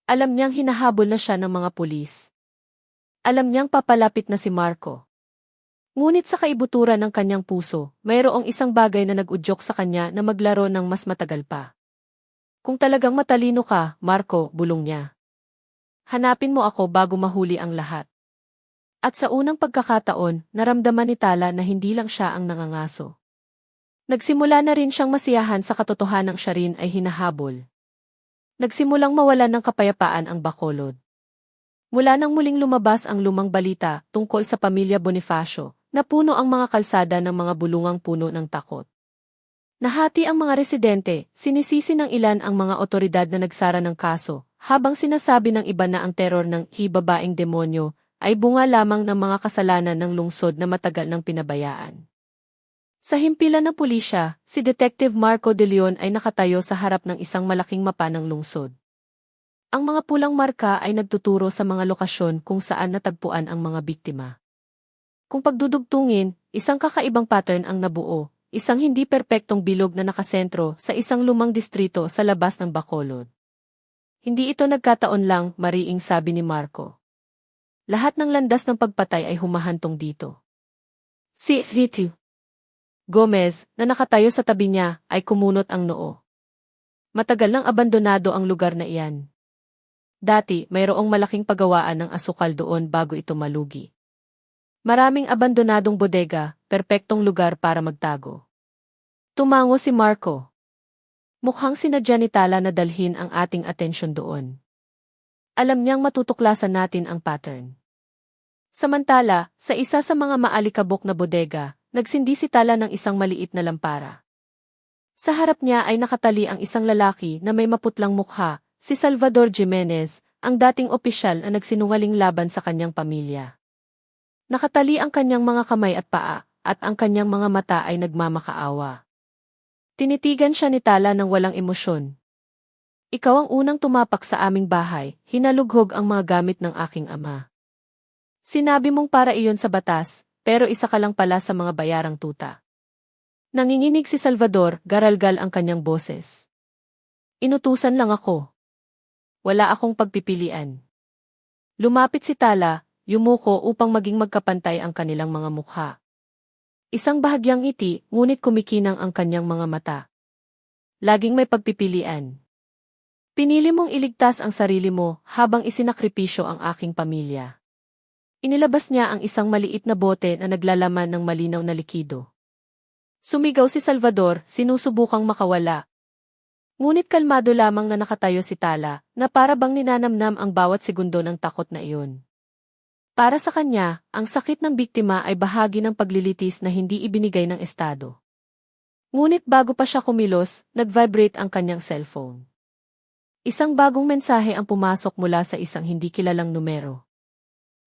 Alam niyang hinahabol na siya ng mga pulis. Alam niyang papalapit na si Marco. Ngunit sa kaibuturan ng kanyang puso, mayroong isang bagay na nag-udyok sa kanya na maglaro ng mas matagal pa. Kung talagang matalino ka, Marco, bulong niya. Hanapin mo ako bago mahuli ang lahat. At sa unang pagkakataon, naramdaman ni Tala na hindi lang siya ang nangangaso. Nagsimula na rin siyang masiyahan sa katotohanang siya rin ay hinahabol. Nagsimulang mawalan ng kapayapaan ang Bacolod. Mula nang muling lumabas ang lumang balita tungkol sa pamilya Bonifacio, napuno ang mga kalsada ng mga bulungang puno ng takot. Nahati ang mga residente, sinisisi ng ilan ang mga otoridad na nagsara ng kaso, habang sinasabi ng iba na ang teror ng babaeng demonyo ay bunga lamang ng mga kasalanan ng lungsod na matagal nang pinabayaan. Sa himpilan ng pulisya, si Detective Marco De Leon ay nakatayo sa harap ng isang malaking mapa ng lungsod. Ang mga pulang marka ay nagtuturo sa mga lokasyon kung saan natagpuan ang mga biktima. Kung pagdudugtungin, isang kakaibang pattern ang nabuo, isang hindi perpektong bilog na nakasentro sa isang lumang distrito sa labas ng Bacolod. Hindi ito nagkataon lang, mariing sabi ni Marco. Lahat ng landas ng pagpatay ay humahantong dito. Si Ritu Gomez, na nakatayo sa tabi niya, ay kumunot ang noo. Matagal nang abandonado ang lugar na iyan. Dati, mayroong malaking pagawaan ng asukal doon bago ito malugi. Maraming abandonadong bodega, perpektong lugar para magtago. Tumango si Marco. Mukhang sinadya ni Tala na dalhin ang ating atensyon doon. Alam niyang matutuklasan natin ang pattern. Samantala, sa isa sa mga maalikabok na bodega, nagsindi si Tala ng isang maliit na lampara. Sa harap niya ay nakatali ang isang lalaki na may maputlang mukha, si Salvador Jimenez, ang dating opisyal na nagsinungaling laban sa kanyang pamilya. Nakatali ang kanyang mga kamay at paa, at ang kanyang mga mata ay nagmamakaawa. Tinitigan siya ni Tala ng walang emosyon. Ikaw ang unang tumapak sa aming bahay, hinalughog ang mga gamit ng aking ama. Sinabi mong para iyon sa batas, pero isa ka lang pala sa mga bayarang tuta. Nanginginig si Salvador, garalgal ang kanyang boses. Inutusan lang ako. Wala akong pagpipilian. Lumapit si Tala, yumuko upang maging magkapantay ang kanilang mga mukha. Isang bahagyang ngiti, ngunit kumikinang ang kanyang mga mata. Laging may pagpipilian. Pinili mong iligtas ang sarili mo habang isinakripisyo ang aking pamilya. Inilabas niya ang isang maliit na bote na naglalaman ng malinaw na likido. Sumigaw si Salvador, sinusubukang makawala. Ngunit kalmado lamang na nakatayo si Tala, na para bang ninanamnam ang bawat segundo ng takot na iyon. Para sa kanya, ang sakit ng biktima ay bahagi ng paglilitis na hindi ibinigay ng Estado. Ngunit bago pa siya kumilos, nag-vibrate ang kanyang cellphone. Isang bagong mensahe ang pumasok mula sa isang hindi kilalang numero.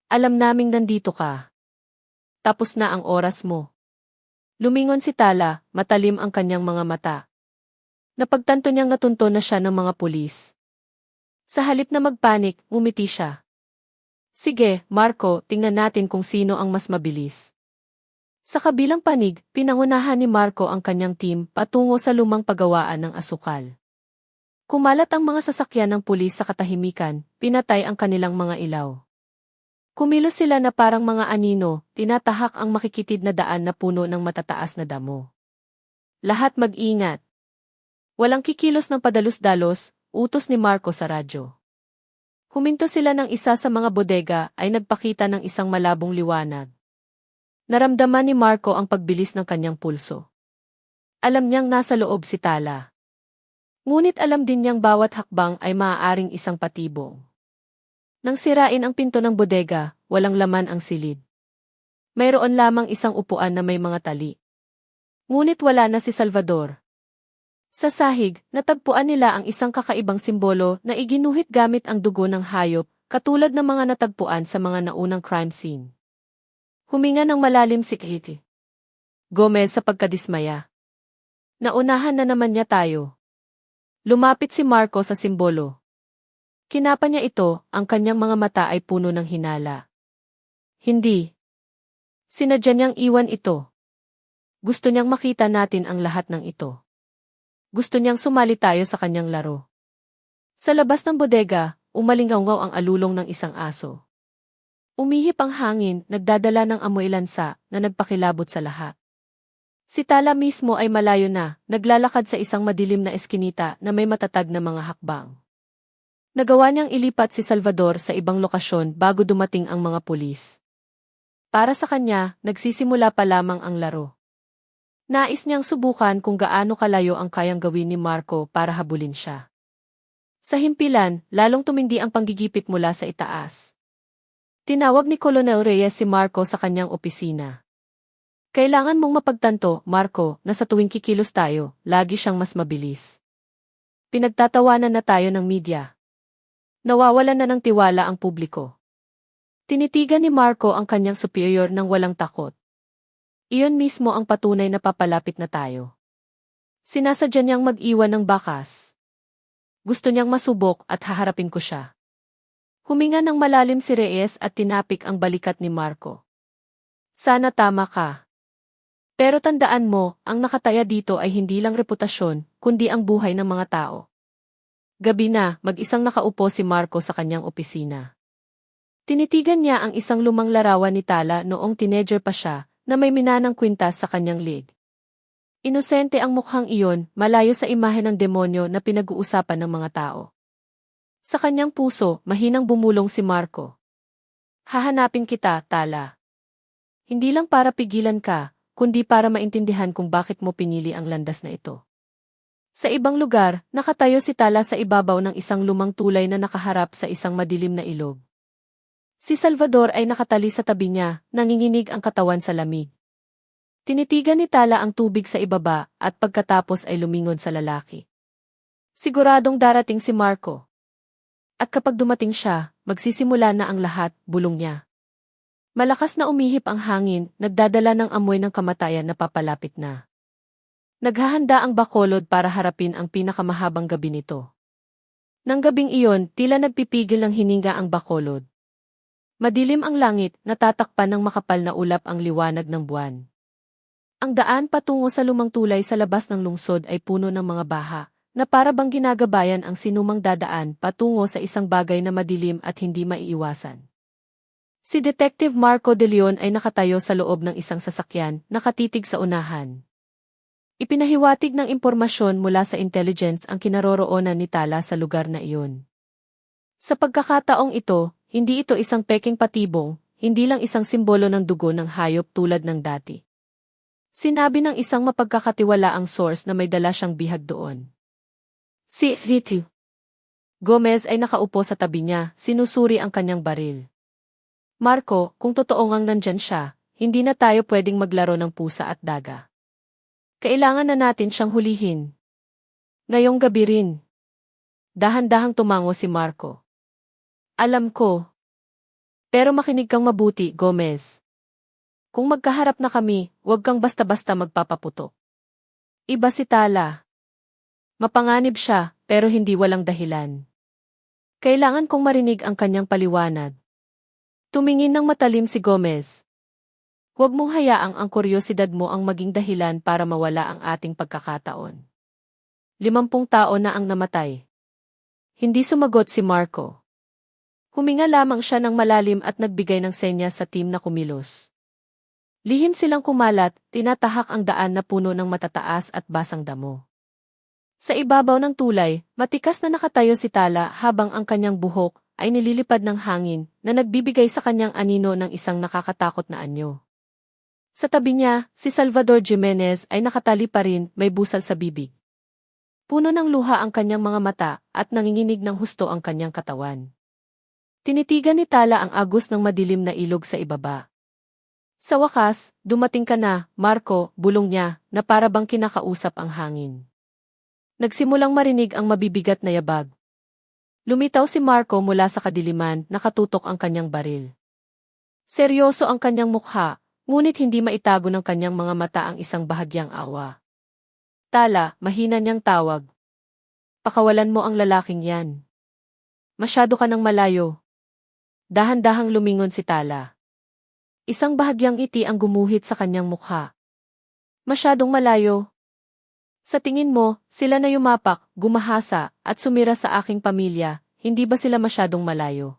Alam naming nandito ka. Tapos na ang oras mo. Lumingon si Tala, matalim ang kanyang mga mata. Napagtanto niyang natunto na siya ng mga pulis. Sa halip na magpanik, ngumiti siya. Sige, Marco, tingnan natin kung sino ang mas mabilis. Sa kabilang panig, pinangunahan ni Marco ang kanyang team patungo sa lumang pagawaan ng asukal. Kumalat ang mga sasakyan ng pulis sa katahimikan, pinatay ang kanilang mga ilaw. Kumilos sila na parang mga anino, tinatahak ang makikitid na daan na puno ng matataas na damo. Lahat mag-ingat. Walang kikilos ng padalos-dalos, utos ni Marco sa radyo. Huminto sila ng isa sa mga bodega ay nagpakita ng isang malabong liwanag. Naramdaman ni Marco ang pagbilis ng kanyang pulso. Alam niyang nasa loob si Tala. Ngunit alam din niyang bawat hakbang ay maaaring isang patibong. Nang sirain ang pinto ng bodega, walang laman ang silid. Mayroon lamang isang upuan na may mga tali. Ngunit wala na si Salvador. Sa sahig, natagpuan nila ang isang kakaibang simbolo na iginuhit gamit ang dugo ng hayop, katulad ng mga natagpuan sa mga naunang crime scene. Huminga ng malalim si Kitty Gomez sa pagkadismaya. Naunahan na naman niya tayo. Lumapit si Marco sa simbolo. Kinapa niya ito, ang kanyang mga mata ay puno ng hinala. Hindi. Sinadya niyang iwan ito. Gusto niyang makita natin ang lahat ng ito. Gusto niyang sumali tayo sa kanyang laro. Sa labas ng bodega, umalingaw ang alulong ng isang aso. Umihip ang hangin, nagdadala ng amoy lansa na nagpakilabot sa lahat. Si Tala mismo ay malayo na, naglalakad sa isang madilim na eskinita na may matatag na mga hakbang. Nagawa niyang ilipat si Salvador sa ibang lokasyon bago dumating ang mga pulis. Para sa kanya, nagsisimula pa lamang ang laro. Nais niyang subukan kung gaano kalayo ang kayang gawin ni Marco para habulin siya. Sa himpilan, lalong tumindi ang panggigipit mula sa itaas. Tinawag ni Colonel Reyes si Marco sa kanyang opisina. Kailangan mong mapagtanto, Marco, na sa tuwing kikilos tayo, lagi siyang mas mabilis. Pinagtatawanan na tayo ng media. Nawawalan na ng tiwala ang publiko. Tinitigan ni Marco ang kanyang superior ng walang takot. Iyon mismo ang patunay na papalapit na tayo. Sinasadya niyang mag-iwan ng bakas. Gusto niyang masubok at haharapin ko siya. Huminga ng malalim si Reyes at tinapik ang balikat ni Marco. Sana tama ka. Pero tandaan mo, ang nakataya dito ay hindi lang reputasyon, kundi ang buhay ng mga tao. Gabi na, mag-isang nakaupo si Marco sa kanyang opisina. Tinitigan niya ang isang lumang larawan ni Tala noong teenager pa siya, na may minanang kwintas sa kanyang lig. Inosente ang mukhang iyon, malayo sa imahe ng demonyo na pinag-uusapan ng mga tao. Sa kanyang puso, mahinang bumulong si Marco. Hahanapin kita, Tala. Hindi lang para pigilan ka, kundi para maintindihan kung bakit mo pinili ang landas na ito. Sa ibang lugar, nakatayo si Tala sa ibabaw ng isang lumang tulay na nakaharap sa isang madilim na ilog. Si Salvador ay nakatali sa tabi niya, nanginginig ang katawan sa lamig. Tinitigan ni Tala ang tubig sa ibaba at pagkatapos ay lumingon sa lalaki. Siguradong darating si Marco. At kapag dumating siya, magsisimula na ang lahat, bulong niya. Malakas na umihip ang hangin, nagdadala ng amoy ng kamatayan na papalapit na. Naghahanda ang Bacolod para harapin ang pinakamahabang gabi nito. Nang gabing iyon, tila nagpipigil ng hininga ang Bacolod. Madilim ang langit, natatakpan ng makapal na ulap ang liwanag ng buwan. Ang daan patungo sa lumang tulay sa labas ng lungsod ay puno ng mga baha, na para bang ginagabayan ang sinumang dadaan patungo sa isang bagay na madilim at hindi maiiwasan. Si Detective Marco de Leon ay nakatayo sa loob ng isang sasakyan, nakatitig sa unahan. Ipinahiwatig ng impormasyon mula sa intelligence ang kinaroroonan ni Tala sa lugar na iyon. Sa pagkakataong ito, hindi ito isang peking patibong, hindi lang isang simbolo ng dugo ng hayop tulad ng dati. Sinabi ng isang mapagkakatiwalaang source na may dala siyang bihag doon. Si Ritu Gomez ay nakaupo sa tabi niya, sinusuri ang kanyang baril. Marco, kung totoo ngang nandyan siya, hindi na tayo pwedeng maglaro ng pusa at daga. Kailangan na natin siyang hulihin. Ngayong gabi rin. Dahan-dahang tumango si Marco. Alam ko. Pero makinig kang mabuti, Gomez. Kung magkaharap na kami, huwag kang basta-basta magpapaputok. Iba si Tala. Mapanganib siya, pero hindi walang dahilan. Kailangan kong marinig ang kanyang paliwanag. Tumingin ng matalim si Gomez. Huwag mong hayaang ang kuryosidad mo ang maging dahilan para mawala ang ating pagkakataon. 50 tao na ang namatay. Hindi sumagot si Marco. Huminga lamang siya ng malalim at nagbigay ng senya sa team na kumilos. Lihim silang kumalat, tinatahak ang daan na puno ng matataas at basang damo. Sa ibabaw ng tulay, matikas na nakatayo si Tala habang ang kanyang buhok ay nililipad ng hangin na nagbibigay sa kanyang anino ng isang nakakatakot na anyo. Sa tabi niya, si Salvador Jimenez ay nakatali pa rin, may busal sa bibig. Puno ng luha ang kanyang mga mata at nanginginig ng husto ang kanyang katawan. Tinitigan ni Tala ang agos ng madilim na ilog sa ibaba. Sa wakas, dumating ka na, Marco, bulong niya, na para bang kinakausap ang hangin. Nagsimulang marinig ang mabibigat na yabag. Lumitaw si Marco mula sa kadiliman, nakatutok ang kanyang baril. Seryoso ang kanyang mukha, ngunit hindi maitago ng kanyang mga mata ang isang bahagyang awa. Tala, mahina niyang tawag. Pakawalan mo ang lalaking yan. Masyado ka ng malayo. Dahan-dahang lumingon si Tala. Isang bahagyang ngiti ang gumuhit sa kanyang mukha. Masyadong malayo. Sa tingin mo, sila na yumapak, gumahasa, at sumira sa aking pamilya, hindi ba sila masyadong malayo?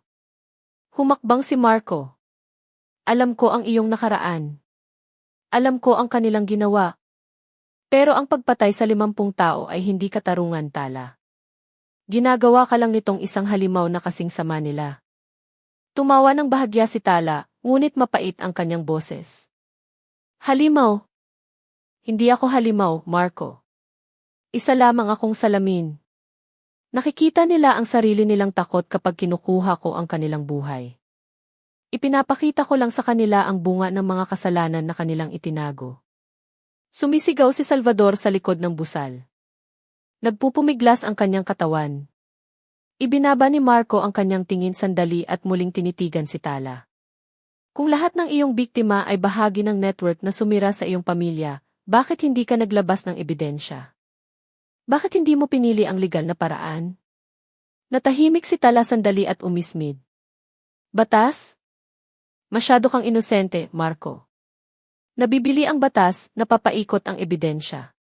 Humakbang si Marco. Alam ko ang iyong nakaraan. Alam ko ang kanilang ginawa. Pero ang pagpatay sa 50 tao ay hindi katarungan, Tala. Ginagawa ka lang nitong isang halimaw na kasing sama nila. Tumawa ng bahagya si Tala, ngunit mapait ang kanyang boses. Halimaw? Hindi ako halimaw, Marco. Isa lamang akong salamin. Nakikita nila ang sarili nilang takot kapag kinukuha ko ang kanilang buhay. Ipinapakita ko lang sa kanila ang bunga ng mga kasalanan na kanilang itinago. Sumisigaw si Salvador sa likod ng busal. Nagpupumiglas ang kanyang katawan. Ibinaba ni Marco ang kanyang tingin sandali at muling tinitigan si Tala. Kung lahat ng iyong biktima ay bahagi ng network na sumira sa iyong pamilya, bakit hindi ka naglabas ng ebidensya? Bakit hindi mo pinili ang legal na paraan? Natahimik si Tala sandali at umismid. Batas? Masyado kang inosente, Marco. Nabibili ang batas, napapaikot ang ebidensya.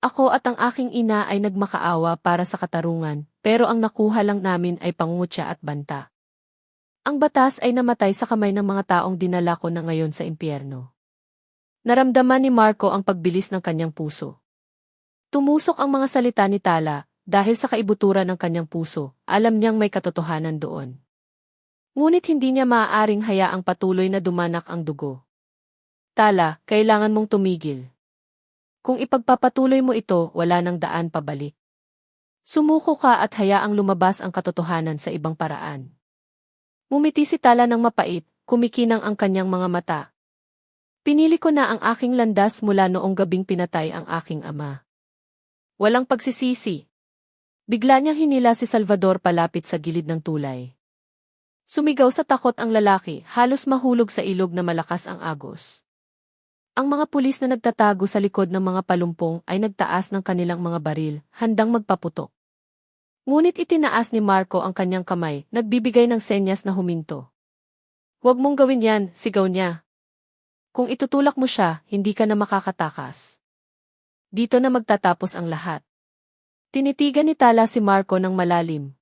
Ako at ang aking ina ay nagmakaawa para sa katarungan, pero ang nakuha lang namin ay pangungutya at banta. Ang batas ay namatay sa kamay ng mga taong dinala ko na ngayon sa impyerno. Naramdaman ni Marco ang pagbilis ng kanyang puso. Tumusok ang mga salita ni Tala, dahil sa kaibuturan ng kanyang puso, alam niyang may katotohanan doon. Ngunit hindi niya maaaring hayaang patuloy na dumanak ang dugo. Tala, kailangan mong tumigil. Kung ipagpapatuloy mo ito, wala nang daan pabalik. Sumuko ka at hayaang lumabas ang katotohanan sa ibang paraan. Ngumiti si Tala ng mapait, kumikinang ang kanyang mga mata. Pinili ko na ang aking landas mula noong gabing pinatay ang aking ama. Walang pagsisisi. Bigla niyang hinila si Salvador palapit sa gilid ng tulay. Sumigaw sa takot ang lalaki, halos mahulog sa ilog na malakas ang agos. Ang mga pulis na nagtatago sa likod ng mga palumpong ay nagtaas ng kanilang mga baril, handang magpaputok. Ngunit itinaas ni Marco ang kanyang kamay, nagbibigay ng senyas na huminto. Huwag mong gawin yan, sigaw niya. Kung itutulak mo siya, hindi ka na makakatakas. Dito na magtatapos ang lahat. Tinitigan ni Tala si Marco ng malalim.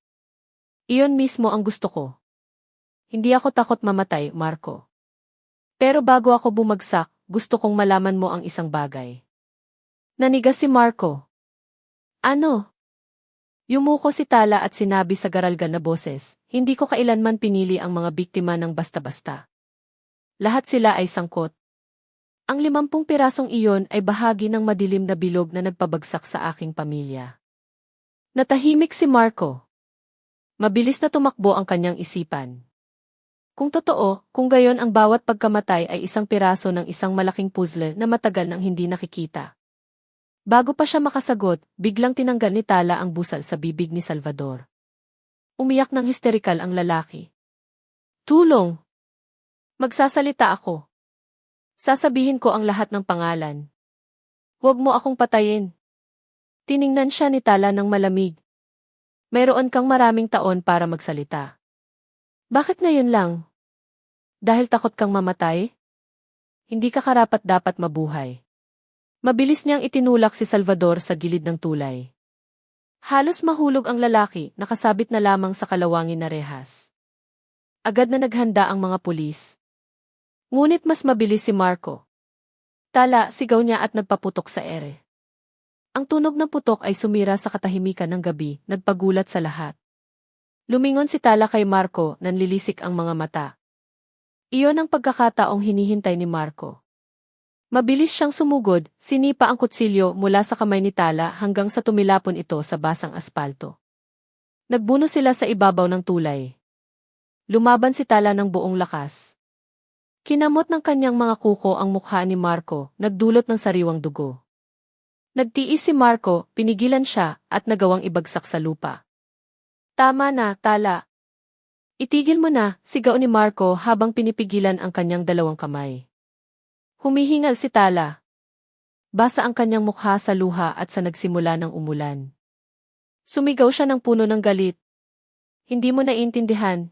Iyon mismo ang gusto ko. Hindi ako takot mamatay, Marco. Pero bago ako bumagsak, gusto kong malaman mo ang isang bagay. Nanigas si Marco. Ano? Yumuko si Tala at sinabi sa garalgal na boses, hindi ko kailanman pinili ang mga biktima ng basta-basta. Lahat sila ay sangkot. Ang 50 pirasong iyon ay bahagi ng madilim na bilog na nagpabagsak sa aking pamilya. Natahimik si Marco. Mabilis na tumakbo ang kanyang isipan. Kung totoo, kung gayon ang bawat pagkamatay ay isang piraso ng isang malaking puzzle na matagal nang hindi nakikita. Bago pa siya makasagot, biglang tinanggal ni Tala ang busal sa bibig ni Salvador. Umiyak ng histerikal ang lalaki. Tulong! Magsasalita ako. Sasabihin ko ang lahat ng pangalan. Huwag mo akong patayin. Tiningnan siya ni Tala ng malamig. Mayroon kang maraming taon para magsalita. Bakit ngayon lang? Dahil takot kang mamatay? Hindi ka karapat-dapat mabuhay. Mabilis niyang itinulak si Salvador sa gilid ng tulay. Halos mahulog ang lalaki, nakasabit na lamang sa kalawangin na rehas. Agad na naghanda ang mga pulis. Ngunit mas mabilis si Marco. Tala, sigaw niya at nagpaputok sa ere. Ang tunog ng putok ay sumira sa katahimikan ng gabi, nagpagulat sa lahat. Lumingon si Tala kay Marco, nanlilisik ang mga mata. Iyon ang pagkakataong hinihintay ni Marco. Mabilis siyang sumugod, sinipa ang kutsilyo mula sa kamay ni Tala hanggang sa tumilapon ito sa basang aspalto. Nagbuno sila sa ibabaw ng tulay. Lumaban si Tala ng buong lakas. Kinamot ng kanyang mga kuko ang mukha ni Marco, nagdulot ng sariwang dugo. Nagtiis si Marco, pinigilan siya, at nagawang ibagsak sa lupa. Tama na, Tala. Itigil mo na, sigaw ni Marco habang pinipigilan ang kanyang dalawang kamay. Humihingal si Tala. Basa ang kanyang mukha sa luha at sa nagsimula ng umulan. Sumigaw siya ng puno ng galit. Hindi mo naiintindihan.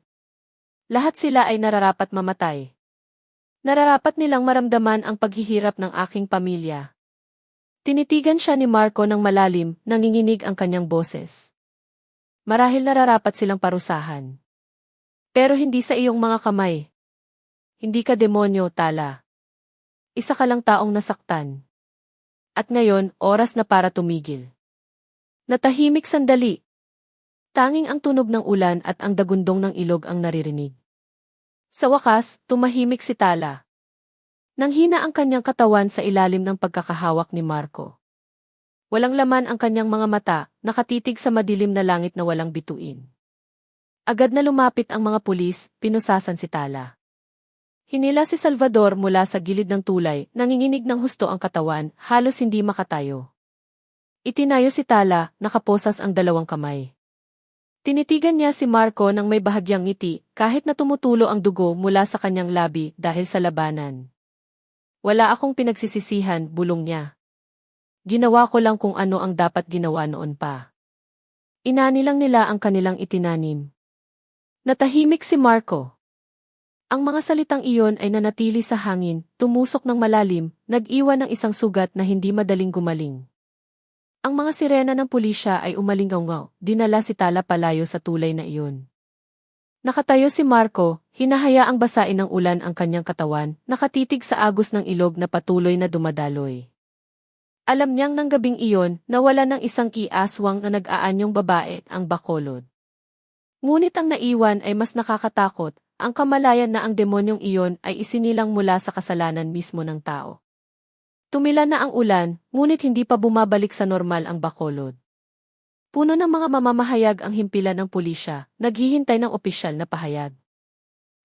Lahat sila ay nararapat mamatay. Nararapat nilang maramdaman ang paghihirap ng aking pamilya. Tinitigan siya ni Marco ng malalim, nanginginig ang kanyang boses. Marahil nararapat silang parusahan. Pero hindi sa iyong mga kamay. Hindi ka demonyo, Tala. Isa ka lang taong nasaktan. At ngayon, oras na para tumigil. Natahimik sandali. Tanging ang tunog ng ulan at ang dagundong ng ilog ang naririnig. Sa wakas, tumahimik si Tala. Nanghina ang kanyang katawan sa ilalim ng pagkakahawak ni Marco. Walang laman ang kanyang mga mata, nakatitig sa madilim na langit na walang bituin. Agad na lumapit ang mga pulis, pinusasan si Tala. Hinila si Salvador mula sa gilid ng tulay, nanginginig ng husto ang katawan, halos hindi makatayo. Itinayo si Tala, nakaposas ang dalawang kamay. Tinitigan niya si Marco ng may bahagyang ngiti kahit na tumutulo ang dugo mula sa kanyang labi dahil sa labanan. Wala akong pinagsisisihan, bulong niya. Ginawa ko lang kung ano ang dapat ginawa noon pa. Inanilang nila ang kanilang itinanim. Natahimik si Marco. Ang mga salitang iyon ay nanatili sa hangin, tumusok ng malalim, nag-iwan ng isang sugat na hindi madaling gumaling. Ang mga sirena ng pulisya ay umalingaw-ngaw, dinala si Tala palayo sa tulay na iyon. Nakatayo si Marco, hinahayaang basain ng ulan ang kanyang katawan, nakatitig sa agos ng ilog na patuloy na dumadaloy. Alam niyang ng gabing iyon, nawala ng isang kiaswang na nag-aanyong babae, ang Bacolod. Ngunit ang naiwan ay mas nakakatakot, ang kamalayan na ang demonyong iyon ay isinilang mula sa kasalanan mismo ng tao. Tumila na ang ulan, ngunit hindi pa bumabalik sa normal ang Bacolod. Puno ng mga mamamahayag ang himpilan ng pulisya, naghihintay ng opisyal na pahayag.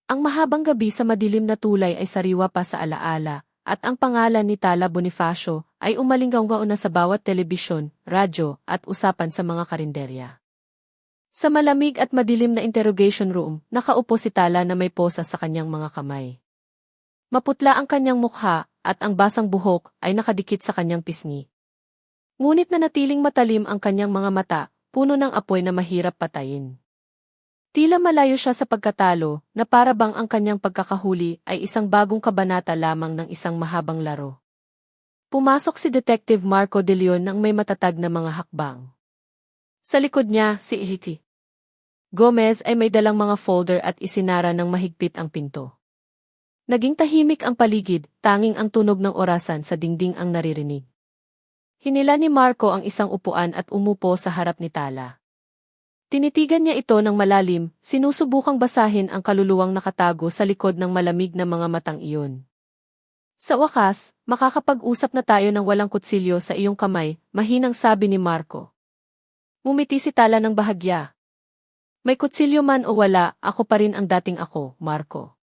Ang mahabang gabi sa madilim na tulay ay sariwa pa sa alaala, at ang pangalan ni Tala Bonifacio ay umalinggaw na sa bawat telebisyon, radyo, at usapan sa mga karinderya. Sa malamig at madilim na interrogation room, nakaupo si Tala na may posa sa kanyang mga kamay. Maputla ang kanyang mukha, at ang basang buhok ay nakadikit sa kanyang pisngi. Ngunit nanatiling matalim ang kanyang mga mata, puno ng apoy na mahirap patayin. Tila malayo siya sa pagkatalo, na para bang ang kanyang pagkakahuli ay isang bagong kabanata lamang ng isang mahabang laro. Pumasok si Detective Marco de Leon nang may matatag na mga hakbang. Sa likod niya, si Ihiti Gomez ay may dalang mga folder at isinara ng mahigpit ang pinto. Naging tahimik ang paligid, tanging ang tunog ng orasan sa dingding ang naririnig. Hinila ni Marco ang isang upuan at umupo sa harap ni Tala. Tinitigan niya ito ng malalim, sinusubukang basahin ang kaluluwang nakatago sa likod ng malamig na mga matang iyon. Sa wakas, makakapag-usap na tayo ng walang kutsilyo sa iyong kamay, mahinang sabi ni Marco. Ngumiti si Tala ng bahagya. May kutsilyo man o wala, ako pa rin ang dating ako, Marco.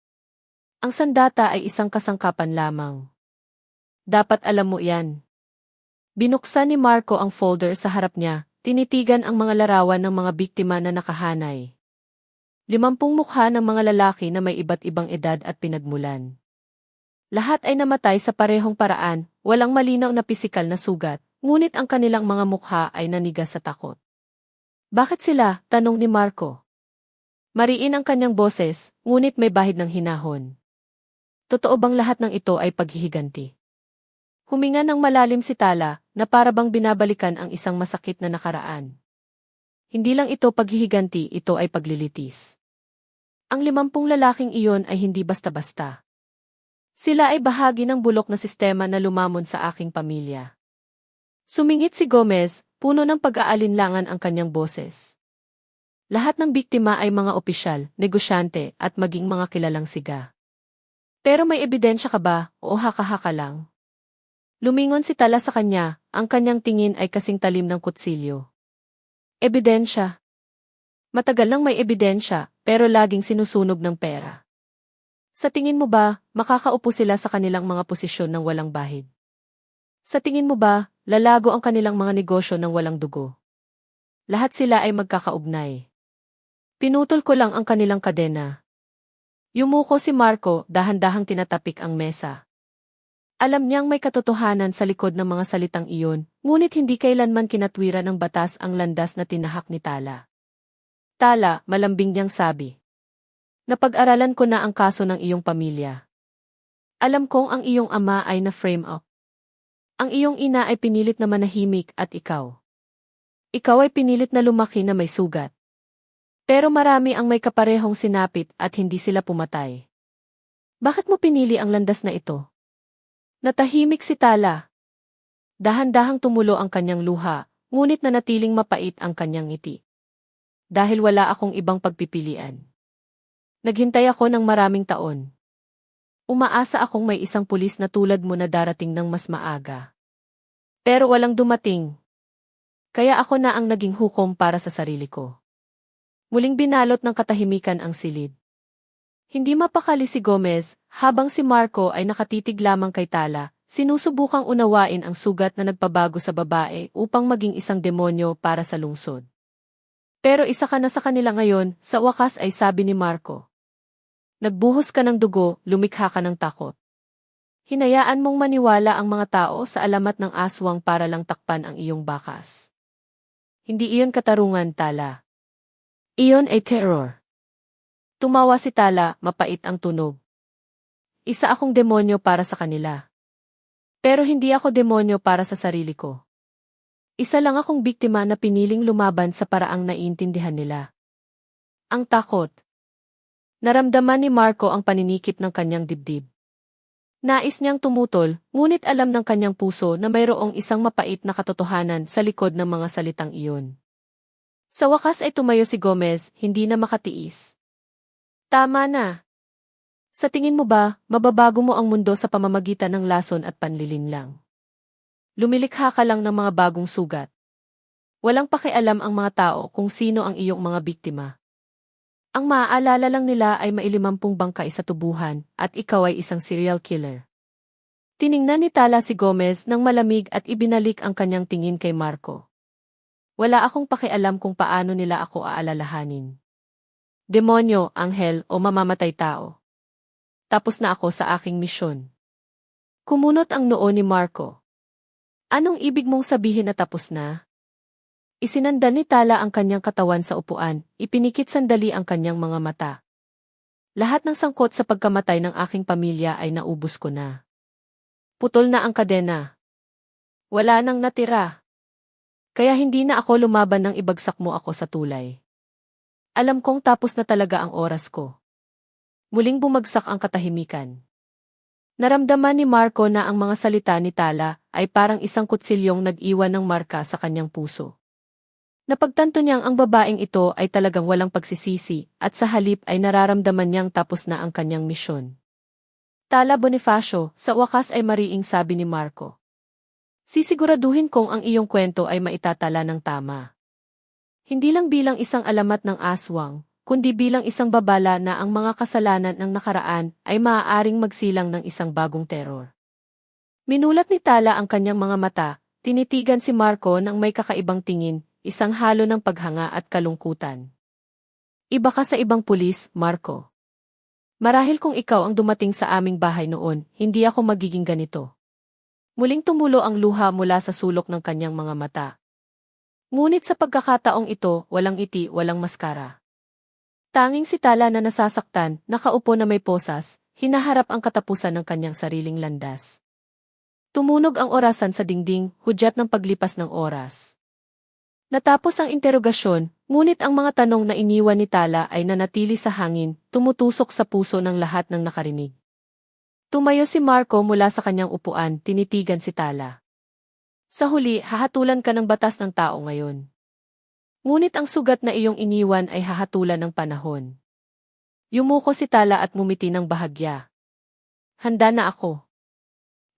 Ang sandata ay isang kasangkapan lamang. Dapat alam mo yan. Binuksan ni Marco ang folder sa harap niya. Tinitigan ang mga larawan ng mga biktima na nakahanay. 50 mukha ng mga lalaki na may iba't ibang edad at pinagmulan. Lahat ay namatay sa parehong paraan, walang malinaw na pisikal na sugat, ngunit ang kanilang mga mukha ay nanigas sa takot. Bakit sila? Tanong ni Marco. Mariin ang kanyang boses, ngunit may bahid ng hinahon. Totoo bang lahat ng ito ay paghihiganti? Huminga ng malalim si Tala, na para bang binabalikan ang isang masakit na nakaraan. Hindi lang ito paghihiganti, ito ay paglilitis. Ang 50 lalaking iyon ay hindi basta-basta. Sila ay bahagi ng bulok na sistema na lumamon sa aking pamilya. Sumingit si Gomez, puno ng pag-aalinlangan ang kanyang boses. Lahat ng biktima ay mga opisyal, negosyante, at maging mga kilalang siga. Pero may ebidensya ka ba, o haka-haka lang? Lumingon si Tala sa kanya, ang kanyang tingin ay kasing talim ng kutsilyo. Ebidensya. Matagal nang may ebidensya, pero laging sinusunog ng pera. Sa tingin mo ba, makakaupo sila sa kanilang mga posisyon ng walang bahid? Sa tingin mo ba, lalago ang kanilang mga negosyo ng walang dugo? Lahat sila ay magkakaugnay. Pinutol ko lang ang kanilang kadena. Yumuko si Marco, dahan-dahang tinatapik ang mesa. Alam niyang may katotohanan sa likod ng mga salitang iyon, ngunit hindi kailanman kinatwiran ng batas ang landas na tinahak ni Tala. Tala, malambing niyang sabi. Napag-aralan ko na ang kaso ng iyong pamilya. Alam kong ang iyong ama ay na-frame up. Ang iyong ina ay pinilit na manahimik at ikaw. Ikaw ay pinilit na lumaki na may sugat. Pero marami ang may kaparehong sinapit at hindi sila pumatay. Bakit mo pinili ang landas na ito? Natahimik si Tala. Dahan-dahang tumulo ang kanyang luha, ngunit nanatiling mapait ang kanyang ngiti. Dahil wala akong ibang pagpipilian. Naghintay ako ng maraming taon. Umaasa akong may isang pulis na tulad mo na darating ng mas maaga. Pero walang dumating. Kaya ako na ang naging hukom para sa sarili ko. Muling binalot ng katahimikan ang silid. Hindi mapakali si Gomez, habang si Marco ay nakatitig lamang kay Tala, sinusubukang unawain ang sugat na nagpabago sa babae upang maging isang demonyo para sa lungsod. Pero isa ka na sa kanila ngayon, sa wakas ay sabi ni Marco. Nagbuhos ka ng dugo, lumikha ka ng takot. Hinayaan mong maniwala ang mga tao sa alamat ng aswang para lang takpan ang iyong bakas. Hindi iyon katarungan, Tala. Iyon ay terror. Tumawa si Tala, mapait ang tunog. Isa akong demonyo para sa kanila. Pero hindi ako demonyo para sa sarili ko. Isa lang akong biktima na piniling lumaban sa paraang naiintindihan nila. Ang takot. Naramdaman ni Marco ang paninikip ng kanyang dibdib. Nais niyang tumutol, ngunit alam ng kanyang puso na mayroong isang mapait na katotohanan sa likod ng mga salitang iyon. Sa wakas ay tumayo si Gomez, hindi na makatiis. Tama na. Sa tingin mo ba, mababago mo ang mundo sa pamamagitan ng lason at panlilinlang? Lumilikha ka lang ng mga bagong sugat. Walang pakialam ang mga tao kung sino ang iyong mga biktima. Ang maaalala lang nila ay mailimampung bangkay sa tubuhan at ikaw ay isang serial killer. Tiningnan ni Tala si Gomez ng malamig at ibinalik ang kanyang tingin kay Marco. Wala akong pakialam kung paano nila ako aalalahanin. Demonyo, anghel o mamamatay tao. Tapos na ako sa aking misyon. Kumunot ang noo ni Marco. Anong ibig mong sabihin na tapos na? Isinanda ni Tala ang kanyang katawan sa upuan, ipinikit sandali ang kanyang mga mata. Lahat ng sangkot sa pagkamatay ng aking pamilya ay naubos ko na. Putol na ang kadena. Wala nang natira. Kaya hindi na ako lumaban nang ibagsak mo ako sa tulay. Alam kong tapos na talaga ang oras ko. Muling bumagsak ang katahimikan. Naramdaman ni Marco na ang mga salita ni Tala ay parang isang kutsilyong nag-iwan ng marka sa kanyang puso. Napagtanto niyang ang babaeng ito ay talagang walang pagsisisi at sa halip ay nararamdaman niyang tapos na ang kanyang misyon. Tala Bonifacio, sa wakas ay mariing sabi ni Marco. Sisiguraduhin kong ang iyong kwento ay maitatala ng tama. Hindi lang bilang isang alamat ng aswang, kundi bilang isang babala na ang mga kasalanan ng nakaraan ay maaaring magsilang ng isang bagong terror. Minulat ni Tala ang kanyang mga mata, tinitigan si Marco ng may kakaibang tingin, isang halo ng paghanga at kalungkutan. Iba ka sa ibang pulis, Marco. Marahil kung ikaw ang dumating sa aming bahay noon, hindi ako magiging ganito. Muling tumulo ang luha mula sa sulok ng kanyang mga mata. Ngunit sa pagkakataong ito, walang iti, walang maskara. Tanging si Tala na nasasaktan, nakaupo na may posas, hinaharap ang katapusan ng kanyang sariling landas. Tumunog ang orasan sa dingding, hudyat ng paglipas ng oras. Natapos ang interogasyon, ngunit ang mga tanong na iniwan ni Tala ay nanatili sa hangin, tumutusok sa puso ng lahat ng nakarinig. Tumayo si Marco mula sa kanyang upuan, tinitigan si Tala. Sa huli, hahatulan ka ng batas ng tao ngayon. Ngunit ang sugat na iyong iniwan ay hahatulan ng panahon. Yumuko si Tala at ngumiti ng bahagya. Handa na ako.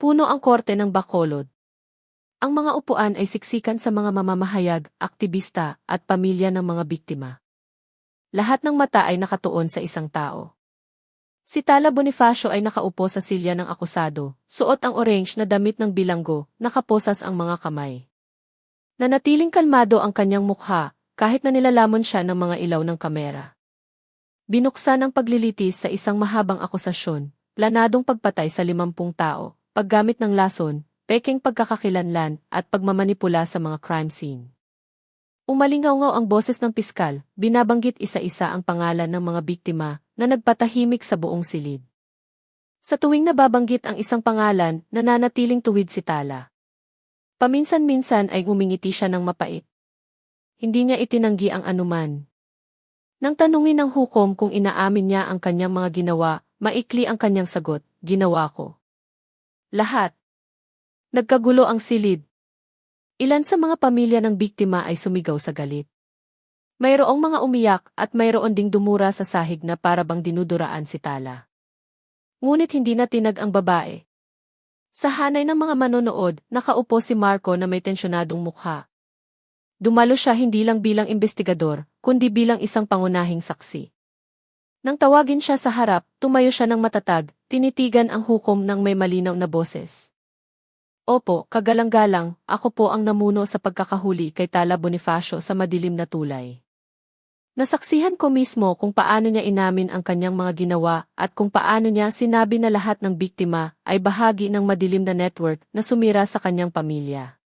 Puno ang korte ng Bacolod. Ang mga upuan ay siksikan sa mga mamamahayag, aktivista, at pamilya ng mga biktima. Lahat ng mata ay nakatuon sa isang tao. Si Tala Bonifacio ay nakaupo sa silya ng akusado, suot ang orange na damit ng bilanggo, nakaposas ang mga kamay. Nanatiling kalmado ang kanyang mukha, kahit na nilalamon siya ng mga ilaw ng kamera. Binuksan ang paglilitis sa isang mahabang akusasyon, planadong pagpatay sa 50 tao, paggamit ng lason, pekeng pagkakakilanlan, at pagmamanipula sa mga crime scene. Umalingaw-ngaw ang boses ng piskal, binabanggit isa-isa ang pangalan ng mga biktima na nagpatahimik sa buong silid. Sa tuwing nababanggit ang isang pangalan, nananatiling tuwid si Tala. Paminsan-minsan ay umingiti siya ng mapait. Hindi niya itinanggi ang anuman. Nang tanungin ng hukom kung inaamin niya ang kanyang mga ginawa, maikli ang kanyang sagot, ginawa ko. Lahat. Nagkagulo ang silid. Ilan sa mga pamilya ng biktima ay sumigaw sa galit. Mayroong mga umiyak at mayroon ding dumura sa sahig na para bang dinuduraan si Tala. Ngunit hindi na tinag ang babae. Sa hanay ng mga manonood, nakaupo si Marco na may tensyonadong mukha. Dumalo siya hindi lang bilang investigador, kundi bilang isang pangunahing saksi. Nang tawagin siya sa harap, tumayo siya ng matatag, tinitigan ang hukom ng may malinaw na boses. Opo, kagalang-galang, ako po ang namuno sa pagkakahuli kay Tala Bonifacio sa madilim na tulay. Nasaksihan ko mismo kung paano niya inamin ang kanyang mga ginawa at kung paano niya sinabi na lahat ng biktima ay bahagi ng madilim na network na sumira sa kanyang pamilya.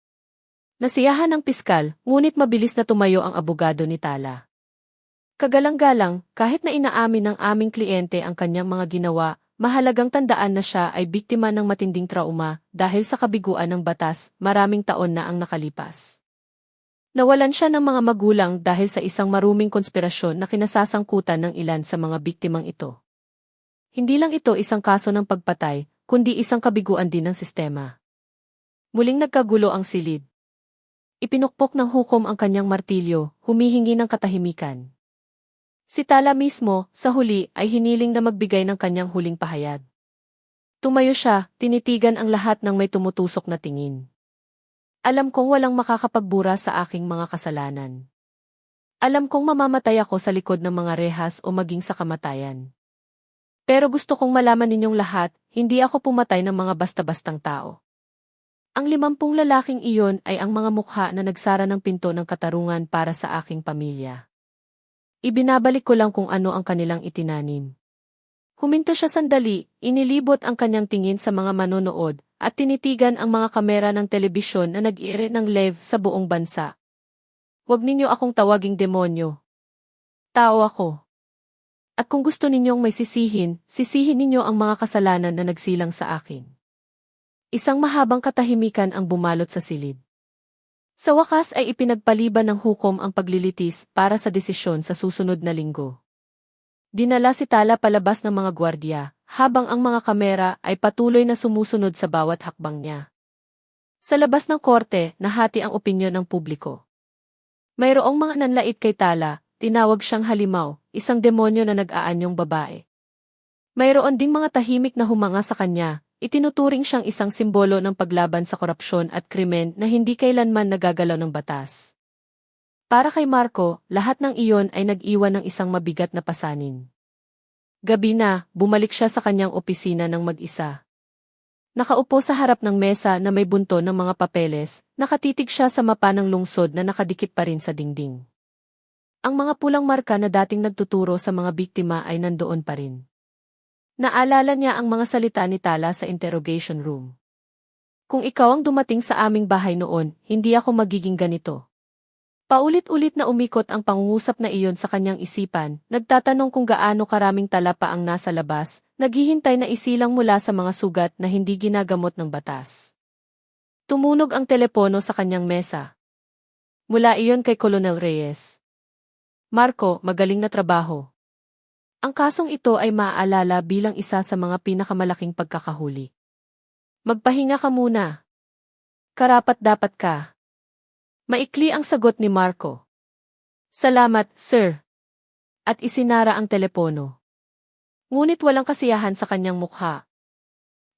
Nasiyahan ng piskal, ngunit mabilis na tumayo ang abogado ni Tala. Kagalang-galang, kahit na inaamin ng aming kliyente ang kanyang mga ginawa, mahalagang tandaan na siya ay biktima ng matinding trauma dahil sa kabiguan ng batas, maraming taon na ang nakalipas. Nawalan siya ng mga magulang dahil sa isang maruming konspirasyon na kinasasangkutan ng ilan sa mga biktimang ito. Hindi lang ito isang kaso ng pagpatay, kundi isang kabiguan din ng sistema. Muling nagkagulo ang silid. Ipinukpok ng hukom ang kanyang martilyo, humihingi ng katahimikan. Si Tala mismo, sa huli, ay hiniling na magbigay ng kanyang huling pahayag. Tumayo siya, tinitigan ang lahat ng may tumutusok na tingin. Alam kong walang makakapagbura sa aking mga kasalanan. Alam kong mamamatay ako sa likod ng mga rehas o maging sa kamatayan. Pero gusto kong malaman ninyong lahat, hindi ako pumatay ng mga basta-bastang tao. Ang 50 lalaking iyon ay ang mga mukha na nagsara ng pinto ng katarungan para sa aking pamilya. Ibinabalik ko lang kung ano ang kanilang itinanim. Huminto siya sandali, inilibot ang kanyang tingin sa mga manonood, at tinitigan ang mga kamera ng telebisyon na nag-iire ng live sa buong bansa. Huwag ninyo akong tawaging demonyo. Tao ako. At kung gusto ninyong may sisihin, sisihin ninyo ang mga kasalanan na nagsilang sa akin. Isang mahabang katahimikan ang bumalot sa silid. Sa wakas ay ipinagpaliban ng hukom ang paglilitis para sa desisyon sa susunod na linggo. Dinala si Tala palabas ng mga gwardiya, habang ang mga kamera ay patuloy na sumusunod sa bawat hakbang niya. Sa labas ng korte, nahati ang opinyon ng publiko. Mayroong mga nanlait kay Tala, tinawag siyang halimaw, isang demonyo na nag-aanyong babae. Mayroon ding mga tahimik na humanga sa kanya, itinuturing siyang isang simbolo ng paglaban sa korupsyon at krimen na hindi kailanman nagagalaw ng batas. Para kay Marco, lahat ng iyon ay nag-iwan ng isang mabigat na pasanin. Gabi na, bumalik siya sa kanyang opisina ng mag-isa. Nakaupo sa harap ng mesa na may bunto ng mga papeles, nakatitig siya sa mapa ng lungsod na nakadikit pa rin sa dingding. Ang mga pulang marka na dating nagtuturo sa mga biktima ay nandoon pa rin. Naalala niya ang mga salita ni Tala sa interrogation room. Kung ikaw ang dumating sa aming bahay noon, hindi ako magiging ganito. Paulit-ulit na umikot ang pangungusap na iyon sa kanyang isipan, nagtatanong kung gaano karaming tala pa ang nasa labas, naghihintay na isilang mula sa mga sugat na hindi ginagamot ng batas. Tumunog ang telepono sa kanyang mesa. Mula iyon kay Colonel Reyes. Marco, magaling na trabaho. Ang kasong ito ay maaalala bilang isa sa mga pinakamalaking pagkakahuli. Magpahinga ka muna. Karapat-dapat ka. Maikli ang sagot ni Marco. Salamat, sir. At isinara ang telepono. Ngunit walang kasiyahan sa kanyang mukha.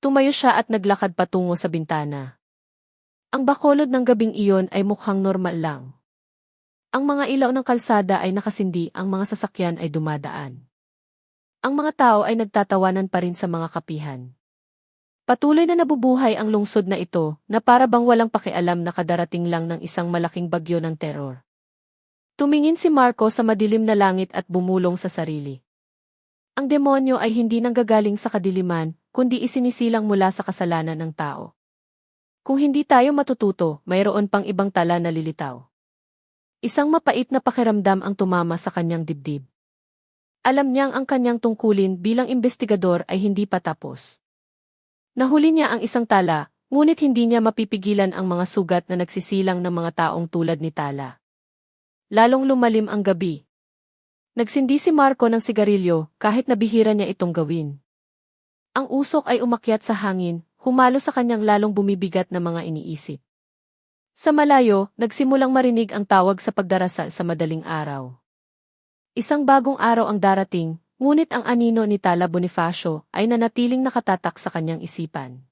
Tumayo siya at naglakad patungo sa bintana. Ang bakolod ng gabing iyon ay mukhang normal lang. Ang mga ilaw ng kalsada ay nakasindi, ang mga sasakyan ay dumadaan. Ang mga tao ay nagtatawanan pa rin sa mga kapihan. Patuloy na nabubuhay ang lungsod na ito, na para bang walang pakialam na kadarating lang ng isang malaking bagyo ng teror. Tumingin si Marco sa madilim na langit at bumulong sa sarili. Ang demonyo ay hindi nanggagaling sa kadiliman, kundi isinisilang mula sa kasalanan ng tao. Kung hindi tayo matututo, mayroon pang ibang tala na lilitaw. Isang mapait na pakiramdam ang tumama sa kanyang dibdib. Alam niyang ang kanyang tungkulin bilang investigador ay hindi pa tapos. Nahuli niya ang isang tala, ngunit hindi niya mapipigilan ang mga sugat na nagsisilang ng mga taong tulad ni Tala. Lalong lumalim ang gabi. Nagsindi si Marco ng sigarilyo kahit nabihira niya itong gawin. Ang usok ay umakyat sa hangin, humalo sa kanyang lalong bumibigat na mga iniisip. Sa malayo, nagsimulang marinig ang tawag sa pagdarasal sa madaling araw. Isang bagong araw ang darating, ngunit ang anino ni Tala Bonifacio ay nanatiling nakatatak sa kanyang isipan.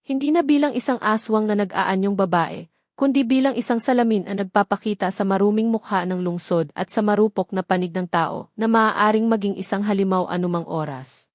Hindi na bilang isang aswang na nag-aanyong babae, kundi bilang isang salamin ang nagpapakita sa maruming mukha ng lungsod at sa marupok na panig ng tao na maaaring maging isang halimaw anumang oras.